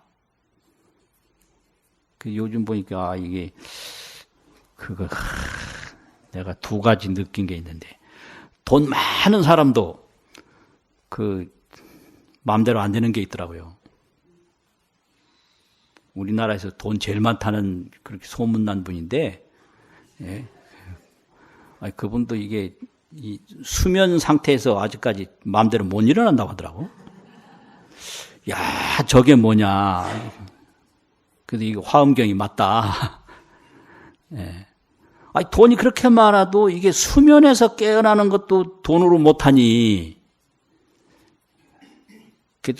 요즘 보니까 이게 내가 두 가지 느낀 게 있는데, 돈 많은 사람도 마음대로 안 되는 게 있더라고요. 우리나라에서 돈 제일 많다는 그렇게 소문난 분인데, 예. 아니, 그분도 이게 이 수면 상태에서 아직까지 마음대로 못 일어난다고 하더라고. 야, 저게 뭐냐. 그래도 이거 화엄경이 맞다. 예. 아니, 돈이 그렇게 많아도 이게 수면에서 깨어나는 것도 돈으로 못하니,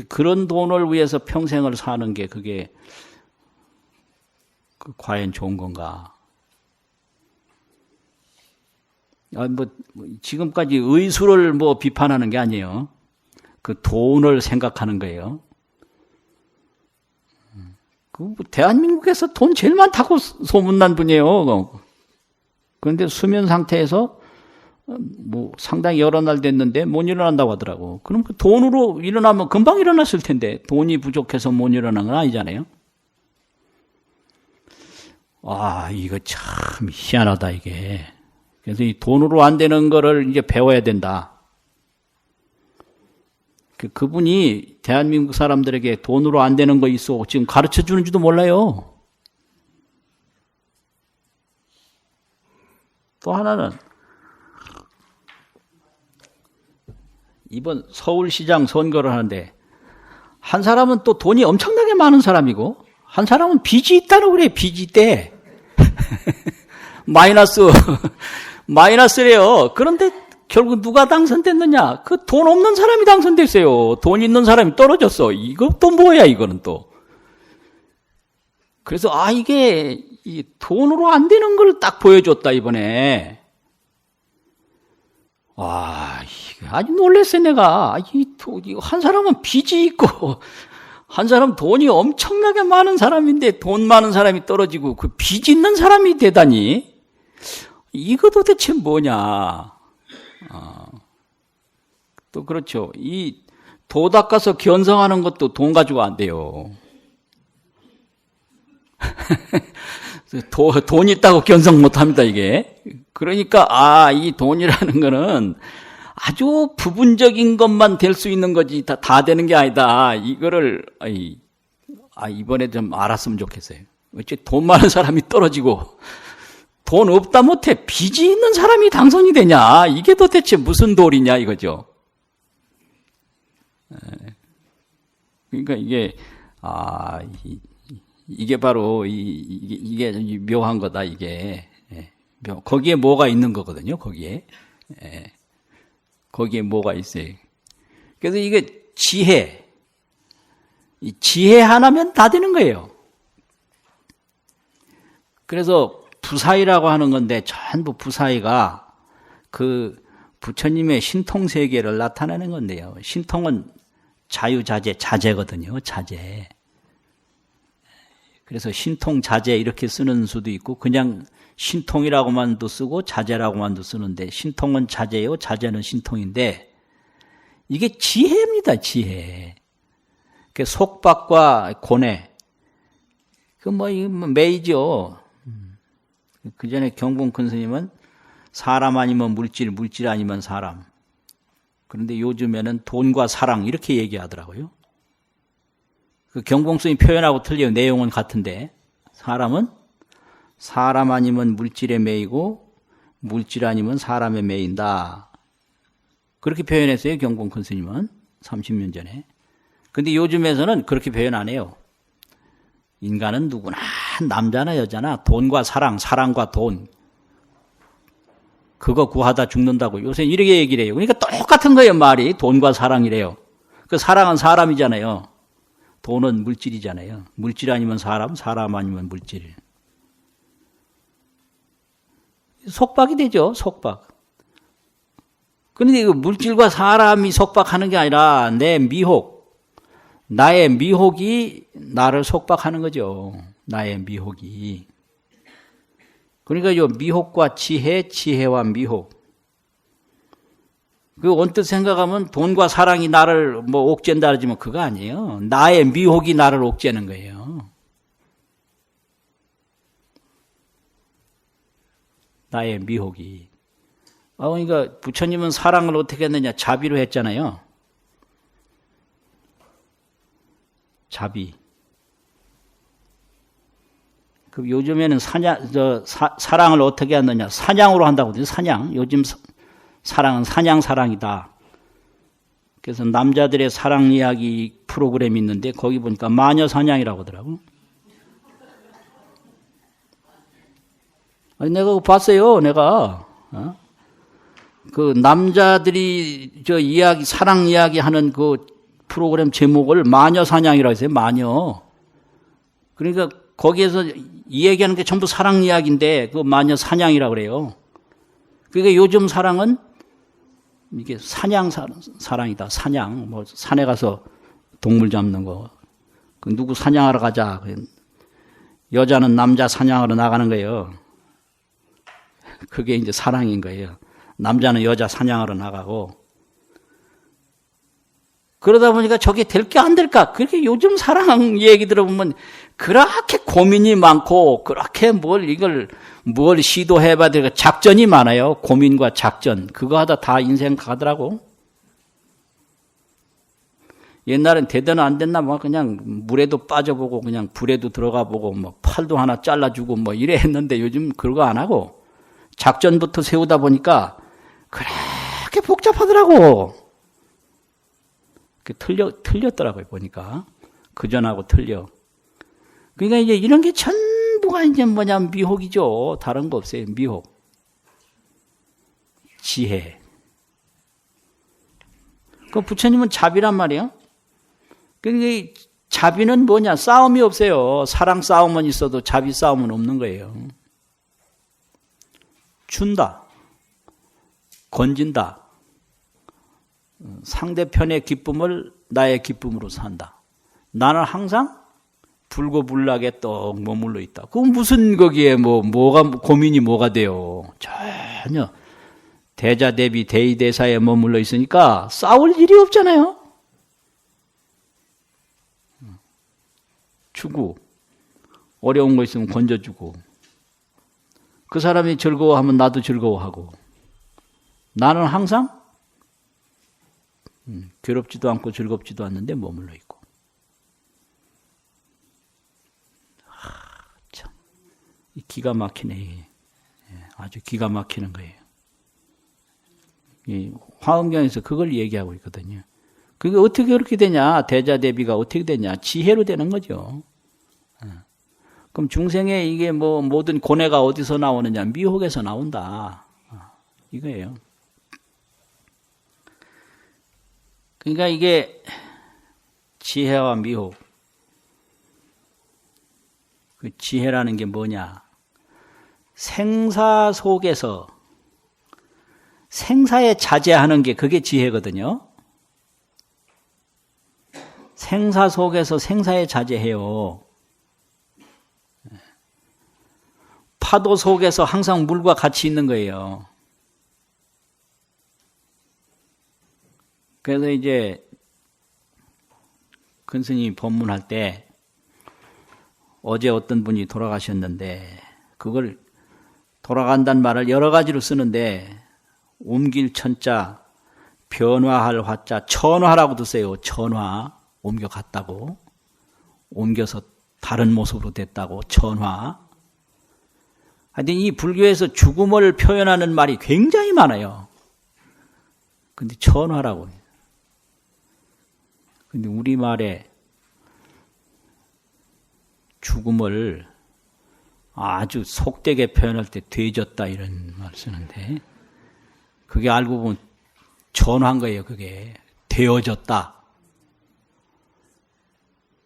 그런 돈을 위해서 평생을 사는 게 그게 과연 좋은 건가? 지금까지 의술을 비판하는 게 아니에요. 그 돈을 생각하는 거예요. 대한민국에서 돈 제일 많다고 소문난 분이에요. 그런데 수면 상태에서 상당히 여러 날 됐는데 못 일어난다고 하더라고. 그럼 그 돈으로 일어나면 금방 일어났을 텐데 돈이 부족해서 못 일어난 건 아니잖아요. 아, 이거 참 희한하다, 이게. 그래서 이 돈으로 안 되는 거를 이제 배워야 된다. 그분이 대한민국 사람들에게 돈으로 안 되는 거 있어 지금 가르쳐 주는지도 몰라요. 또 하나는 이번 서울시장 선거를 하는데 한 사람은 또 돈이 엄청나게 많은 사람이고 한 사람은 빚이 있다고 그래. 빚이 있대. 마이너스래요. 그런데 결국 누가 당선됐느냐? 그 돈 없는 사람이 당선됐어요. 돈 있는 사람이 떨어졌어. 이거 또 뭐야, 이거는 또. 그래서 이게 이 돈으로 안 되는 걸 딱 보여줬다, 이번에. 와, 아주 놀랐어요, 내가. 한 사람은 빚이 있고 한 사람 돈이 엄청나게 많은 사람인데 돈 많은 사람이 떨어지고 그 빚 있는 사람이 되다니. 이거 도대체 뭐냐. 또 그렇죠. 이 도 닦아서 견성하는 것도 돈 가지고 안 돼요. 돈 있다고 견성 못 합니다, 이게. 그러니까, 이 돈이라는 거는 아주 부분적인 것만 될 수 있는 거지, 다 되는 게 아니다. 이거를, 이번에 좀 알았으면 좋겠어요. 어째 돈 많은 사람이 떨어지고, 돈 없다 못해 빚이 있는 사람이 당선이 되냐? 이게 도대체 무슨 도리냐, 이거죠. 그러니까 이게 바로, 이게 묘한 거다, 이게. 거기에 뭐가 있는 거거든요, 거기에. 거기에 뭐가 있어요. 그래서 이게 지혜. 이 지혜 하나면 다 되는 거예요. 그래서 부사위라고 하는 건데, 전부 부사위가 그 부처님의 신통세계를 나타내는 건데요. 신통은 자유자재, 자재거든요, 자재. 그래서 신통자재 이렇게 쓰는 수도 있고 그냥 신통이라고만도 쓰고 자재라고만도 쓰는데 신통은 자재요, 자재는 신통인데 이게 지혜입니다, 지혜. 그 속박과 고뇌. 매이죠. 그 전에 경봉 큰 스님은 사람 아니면 물질, 물질 아니면 사람. 그런데 요즘에는 돈과 사랑 이렇게 얘기하더라고요. 그 경공스님 표현하고 틀려요. 내용은 같은데 사람은 사람 아니면 물질에 매이고 물질 아니면 사람에 매인다. 그렇게 표현했어요. 경공 큰 스님은 30년 전에. 근데 요즘에서는 그렇게 표현 안 해요. 인간은 누구나 남자나 여자나 돈과 사랑, 사랑과 돈 그거 구하다 죽는다고 요새 이렇게 얘기를 해요. 그러니까 똑같은 거예요, 말이. 돈과 사랑이래요. 그 사랑은 사람이잖아요. 돈은 물질이잖아요. 물질 아니면 사람, 사람 아니면 물질. 속박이 되죠, 속박. 그런데 그 물질과 사람이 속박하는 게 아니라 내 미혹, 나의 미혹이 나를 속박하는 거죠. 나의 미혹이. 그러니까 요 미혹과 지혜, 지혜와 미혹. 그 언뜻 생각하면 돈과 사랑이 나를 옥죄한다 그러지만 그거 아니에요. 나의 미혹이 나를 옥죄는 거예요. 나의 미혹이. 그러니까 부처님은 사랑을 어떻게 했느냐? 자비로 했잖아요. 자비. 그 요즘에는 사랑을 어떻게 하느냐? 사냥으로 한다고 하거든요. 사냥. 요즘 사랑은 사냥이다. 그래서 남자들의 사랑 이야기 프로그램이 있는데 거기 보니까 마녀 사냥이라고 하더라고. 아니, 내가 그거 봤어요. 내가. 그 남자들이 사랑 이야기 하는 그 프로그램 제목을 마녀 사냥이라고 했어요. 마녀. 그러니까 거기에서 이 얘기하는 게 전부 사랑 이야기인데 그 마녀 사냥이라고 그래요. 그러니까 요즘 사랑은 이게 사랑이다. 사냥. 산에 가서 동물 잡는 거. 누구 사냥하러 가자. 여자는 남자 사냥하러 나가는 거예요. 그게 이제 사랑인 거예요. 남자는 여자 사냥하러 나가고. 그러다 보니까 저게 될까 안 될까? 그렇게 요즘 사랑 얘기 들어보면 그렇게 고민이 많고 그렇게 뭘 시도해봐야 될까? 작전이 많아요. 고민과 작전. 그거 하다 다 인생 가더라고. 옛날엔 되든 안 됐나 그냥 물에도 빠져보고 그냥 불에도 들어가 보고 팔도 하나 잘라주고 이래 했는데 요즘 그거 안 하고 작전부터 세우다 보니까 그렇게 복잡하더라고. 틀렸더라고요, 보니까. 그전하고 틀려. 그러니까 이제 이런 게 전부가 이제 미혹이죠. 다른 거 없어요, 미혹. 지혜. 그 부처님은 자비란 말이에요. 그러니까 자비는 뭐냐? 싸움이 없어요. 사랑 싸움은 있어도 자비 싸움은 없는 거예요. 준다. 건진다. 상대편의 기쁨을 나의 기쁨으로 산다. 나는 항상 불고불락에 떡 머물러 있다. 그건 무슨 거기에 뭐가 고민이 뭐가 돼요? 전혀 대자 대비 대의대사에 머물러 있으니까 싸울 일이 없잖아요. 주고 어려운 거 있으면 건져주고 그 사람이 즐거워하면 나도 즐거워하고 나는 항상 괴롭지도 않고 즐겁지도 않는데 머물러 있고 참 기가 막히네. 아주 기가 막히는 거예요. 이 화엄경에서 그걸 얘기하고 있거든요. 그게 어떻게 그렇게 되냐? 대자대비가 어떻게 되냐? 지혜로 되는 거죠. 그럼 중생의 이게 뭐 모든 고뇌가 어디서 나오느냐? 미혹에서 나온다. 이거예요. 그러니까 이게 지혜와 미혹. 그 지혜라는 게 뭐냐? 생사 속에서 생사에 자제하는 게 그게 지혜거든요. 생사 속에서 생사에 자제해요. 파도 속에서 항상 물과 같이 있는 거예요. 그래서 이제 큰 스님이 법문할 때 어제 어떤 분이 돌아가셨는데 그걸 돌아간다는 말을 여러 가지로 쓰는데 옮길 천자, 변화할 화자, 천화라고도 써요. 천화, 옮겨갔다고. 옮겨서 다른 모습으로 됐다고, 천화. 하여튼 이 불교에서 죽음을 표현하는 말이 굉장히 많아요. 근데 천화라고 해요. 근데 우리말에 죽음을 아주 속되게 표현할 때 되졌다 이런 말 쓰는데 그게 알고 보면 전화한 거예요. 그게 되어졌다.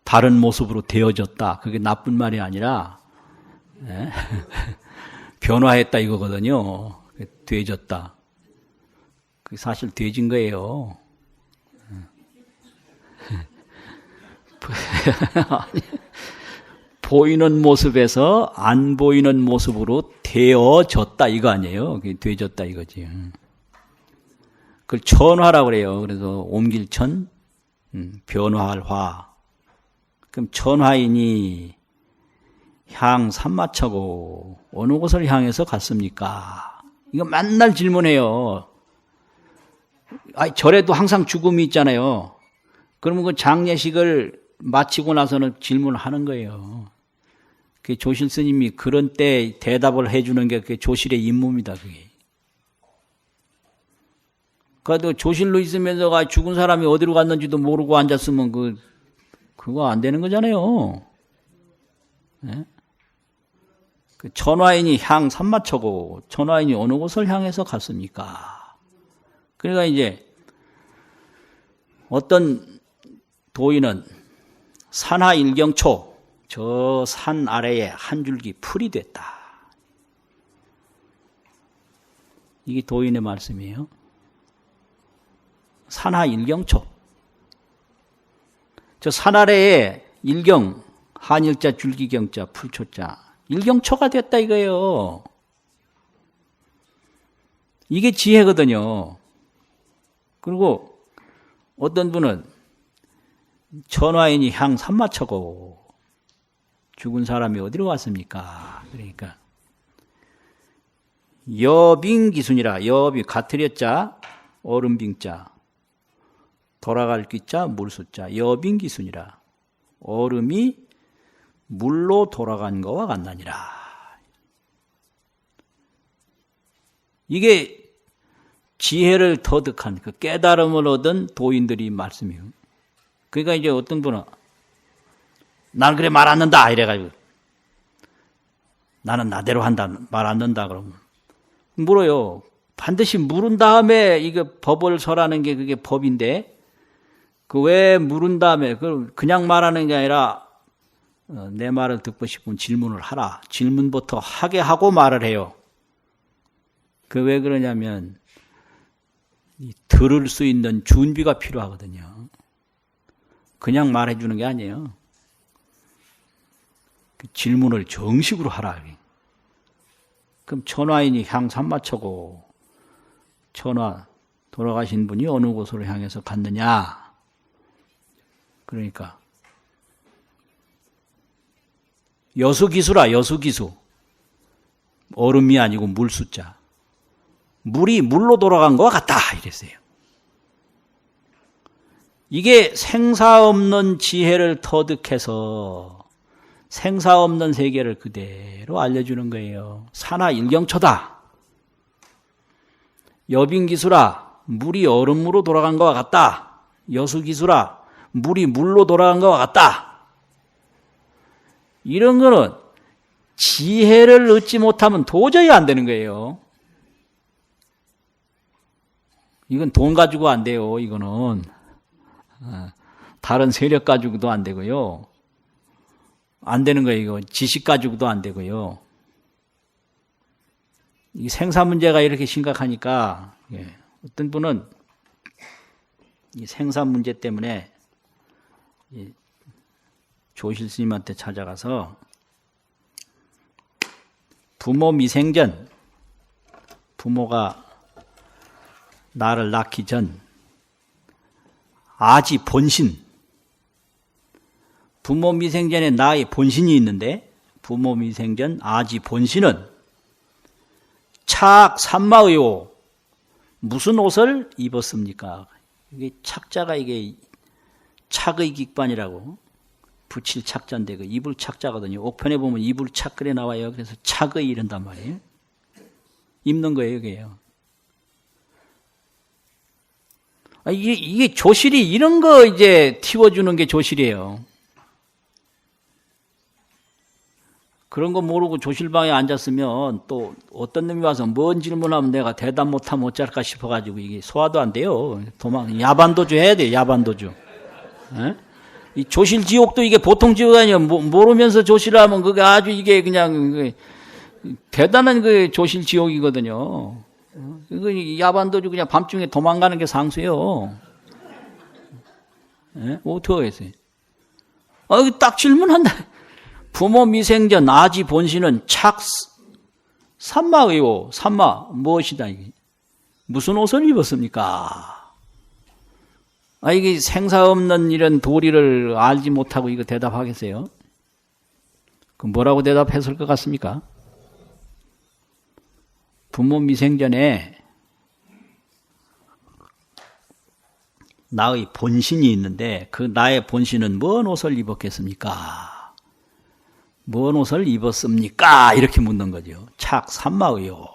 다른 모습으로 되어졌다. 그게 나쁜 말이 아니라 변화했다 이거거든요. 되어졌다. 그게 사실 되진 거예요. 보이는 모습에서 안 보이는 모습으로 되어졌다 이거 아니에요. 그게 되어졌다 이거지. 그걸 천화라고 그래요. 그래서 옮길 천, 변화할 화. 그럼 천화이니 향 삼마처고 어느 곳을 향해서 갔습니까? 이거 맨날 질문해요. 절에도 항상 죽음이 있잖아요. 그러면 그 장례식을 마치고 나서는 질문을 하는 거예요. 그 조실 스님이 그런 때 대답을 해주는 게 그게 조실의 임무입니다. 그게. 그래도 조실로 있으면서 죽은 사람이 어디로 갔는지도 모르고 앉았으면 그거 안 되는 거잖아요. 네? 그 천화인이 향 삼마처고 천화인이 어느 곳을 향해서 갔습니까? 그러니까 이제 어떤 도인은 산하 일경초 저 산 아래에 한 줄기 풀이 됐다. 이게 도인의 말씀이에요. 산하 일경초. 저 산 아래에 일경, 한일자 줄기경자 풀초자 일경초가 됐다 이거예요. 이게 지혜거든요. 그리고 어떤 분은 천화인이 향 삼마처고 죽은 사람이 어디로 갔습니까? 그러니까 여빙기순이라 여비 가트렸자 얼음빙자 돌아갈 기자 물수자 여빙기순이라 얼음이 물로 돌아간 거와 같나니라. 이게 지혜를 터득한 그 깨달음을 얻은 도인들이 말씀이에요. 그러니까 이제 어떤 분은 난 그래 말 안 는다 이래가지고 나는 나대로 한다 말 안 는다 그러면 물어요. 반드시 물은 다음에 이게 법을 설하는 게 그게 법인데 그 왜 물은 다음에 그냥 말하는 게 아니라 내 말을 듣고 싶으면 질문을 하라. 질문부터 하게 하고 말을 해요. 그 왜 그러냐면 들을 수 있는 준비가 필요하거든요. 그냥 말해주는 게 아니에요. 질문을 정식으로 하라. 그럼 천화인이 향 삼마처고 전하, 돌아가신 분이 어느 곳으로 향해서 갔느냐? 그러니까 여수기수라, 여수기수. 얼음이 아니고 물수자. 물이 물로 돌아간 것 같다 이랬어요. 이게 생사 없는 지혜를 터득해서 생사 없는 세계를 그대로 알려주는 거예요. 산하 일경초다. 여빈기수라, 물이 얼음으로 돌아간 것과 같다. 여수기수라, 물이 물로 돌아간 것과 같다. 이런 거는 지혜를 얻지 못하면 도저히 안 되는 거예요. 이건 돈 가지고 안 돼요. 이거는 다른 세력 가지고도 안 되고요. 안 되는 거예요. 이거 지식 가지고도 안 되고요. 이 생사 문제가 이렇게 심각하니까 어떤 분은 이 생사 문제 때문에 조실 스님한테 찾아가서 부모 미생전, 부모가 나를 낳기 전 아지 본신, 부모 미생전에 나의 본신이 있는데 부모 미생전 아지 본신은 착 삼마의오, 무슨 옷을 입었습니까? 이게 착자가 이게 착의 기반이라고 붙일 착자인데 그 이불 착자거든요. 옥편에 보면 이불 착 그래 나와요. 그래서 착의 이른단 말이에요. 입는 거예요, 이게요. 이게 조실이 이런 거 이제 틔워주는 게 조실이에요. 그런 거 모르고 조실방에 앉았으면 또 어떤 놈이 와서 뭔 질문하면 내가 대답 못하면 어쩔까 싶어가지고 이게 소화도 안 돼요. 야반도주 해야 돼요, 야반도주. 에? 이 조실 지옥도 이게 보통 지옥이 아니에요. 모르면서 조실하면 그게 아주 이게 그냥 대단한 그 조실 지옥이거든요. 그 야반도주 그냥 밤중에 도망가는 게 상수예요. 에? 어떻게 하겠어요? 딱 질문한다. 부모 미생전 아지 본신은 착 삼마의오. 삼마 무엇이다 이게? 무슨 옷을 입었습니까? 이게 생사 없는 이런 도리를 알지 못하고 이거 대답하겠어요? 그럼 뭐라고 대답했을 것 같습니까? 부모 미생전에 나의 본신이 있는데 그 나의 본신은 뭔 옷을 입었겠습니까? 뭔 옷을 입었습니까? 이렇게 묻는 거죠. 착 삼마의요.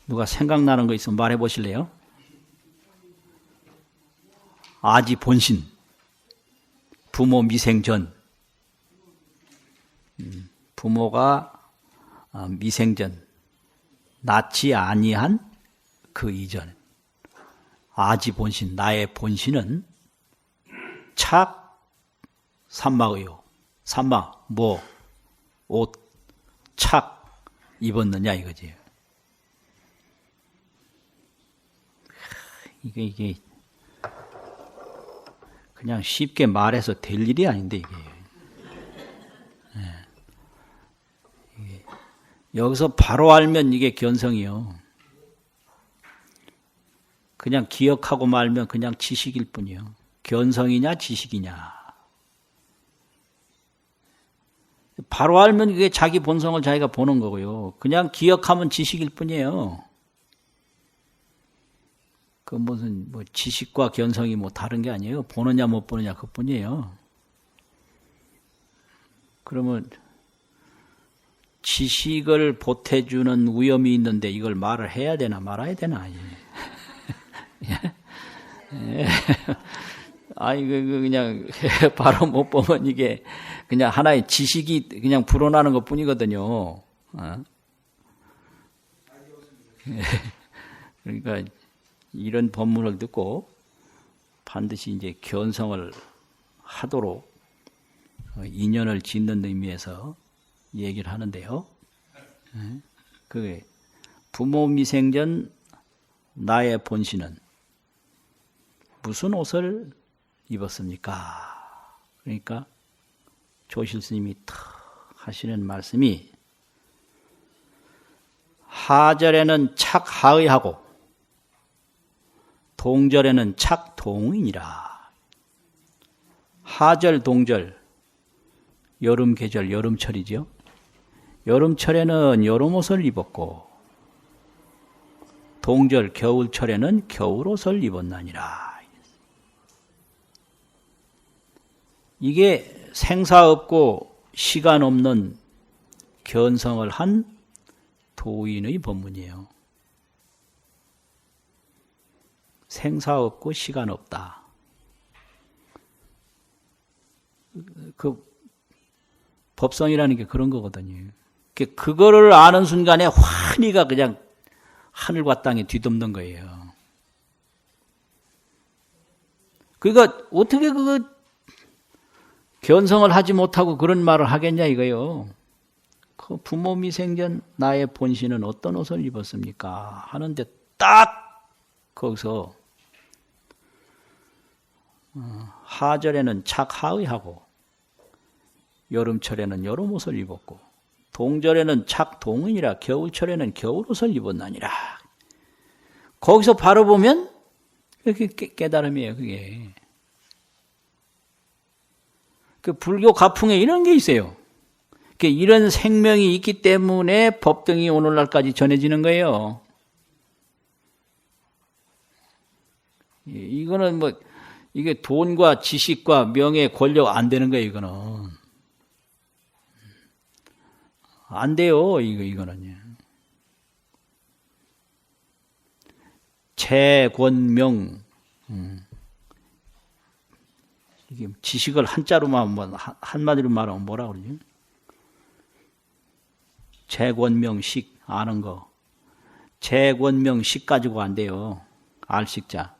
누가 생각나는 거 있으면 말해 보실래요? 아지 본신, 부모 미생전, 부모가 미생전, 낳지 아니한 그 이전, 아지 본신, 나의 본신은 착 삼마의요. 삼마 뭐 옷 착 입었느냐 이거지. 이게 그냥 쉽게 말해서 될 일이 아닌데 이게. 여기서 바로 알면 이게 견성이요. 그냥 기억하고 말면 그냥 지식일 뿐이요. 견성이냐 지식이냐. 바로 알면 이게 자기 본성을 자기가 보는 거고요. 그냥 기억하면 지식일 뿐이에요. 그 무슨 뭐 지식과 견성이 뭐 다른 게 아니에요. 보느냐 못 보느냐 그뿐이에요. 그러면 지식을 보태주는 위험이 있는데 이걸 말을 해야 되나 말아야 되나. 그냥 바로 못 보면 이게 그냥 하나의 지식이 그냥 불어나는 것 뿐이거든요. 그러니까 이런 법문을 듣고 반드시 이제 견성을 하도록 인연을 짓는 의미에서 얘기를 하는데요. 그 부모 미생전 나의 본신은 무슨 옷을 입었습니까? 그러니까 조실 스님이 탁 하시는 말씀이 하절에는 착하의하고 동절에는 착동이니라. 하절, 동절, 여름 계절, 여름철이죠. 여름철에는 여름 옷을 입었고 동절, 겨울철에는 겨울옷을 입었나니라. 이게 생사 없고 시간 없는 견성을 한 도인의 법문이에요. 생사 없고 시간 없다. 그 법성이라는 게 그런 거거든요. 그거를 아는 순간에 환희가 그냥 하늘과 땅에 뒤덮는 거예요. 그러니까 어떻게 그 견성을 하지 못하고 그런 말을 하겠냐 이거요. 그 부모 미생전 나의 본신은 어떤 옷을 입었습니까? 하는데 딱 거기서 하절에는 착하의하고 여름철에는 여름옷을 입었고 동절에는 착동이니라 겨울철에는 겨울옷을 입었나니라. 거기서 바로 보면 그게 깨달음이에요. 그게. 그 불교 가풍에 이런 게 있어요. 이런 생명이 있기 때문에 법등이 오늘날까지 전해지는 거예요. 이거는 뭐 이게 돈과 지식과 명예, 권력 안 되는 거예요. 이거는 안 돼요. 이거는요. 재권명 이게 지식을 한자로만 한마디로 말하면 뭐라 그러지? 재권명식 아는 거. 재권명식 가지고 안 돼요. 알식자.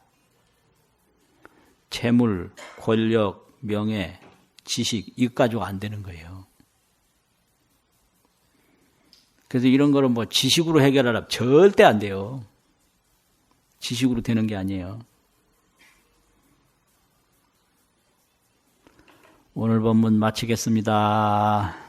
재물, 권력, 명예, 지식 이거 가지고 안 되는 거예요. 그래서 이런 거를 뭐 지식으로 해결하라 절대 안 돼요. 지식으로 되는 게 아니에요. 오늘 법문 마치겠습니다.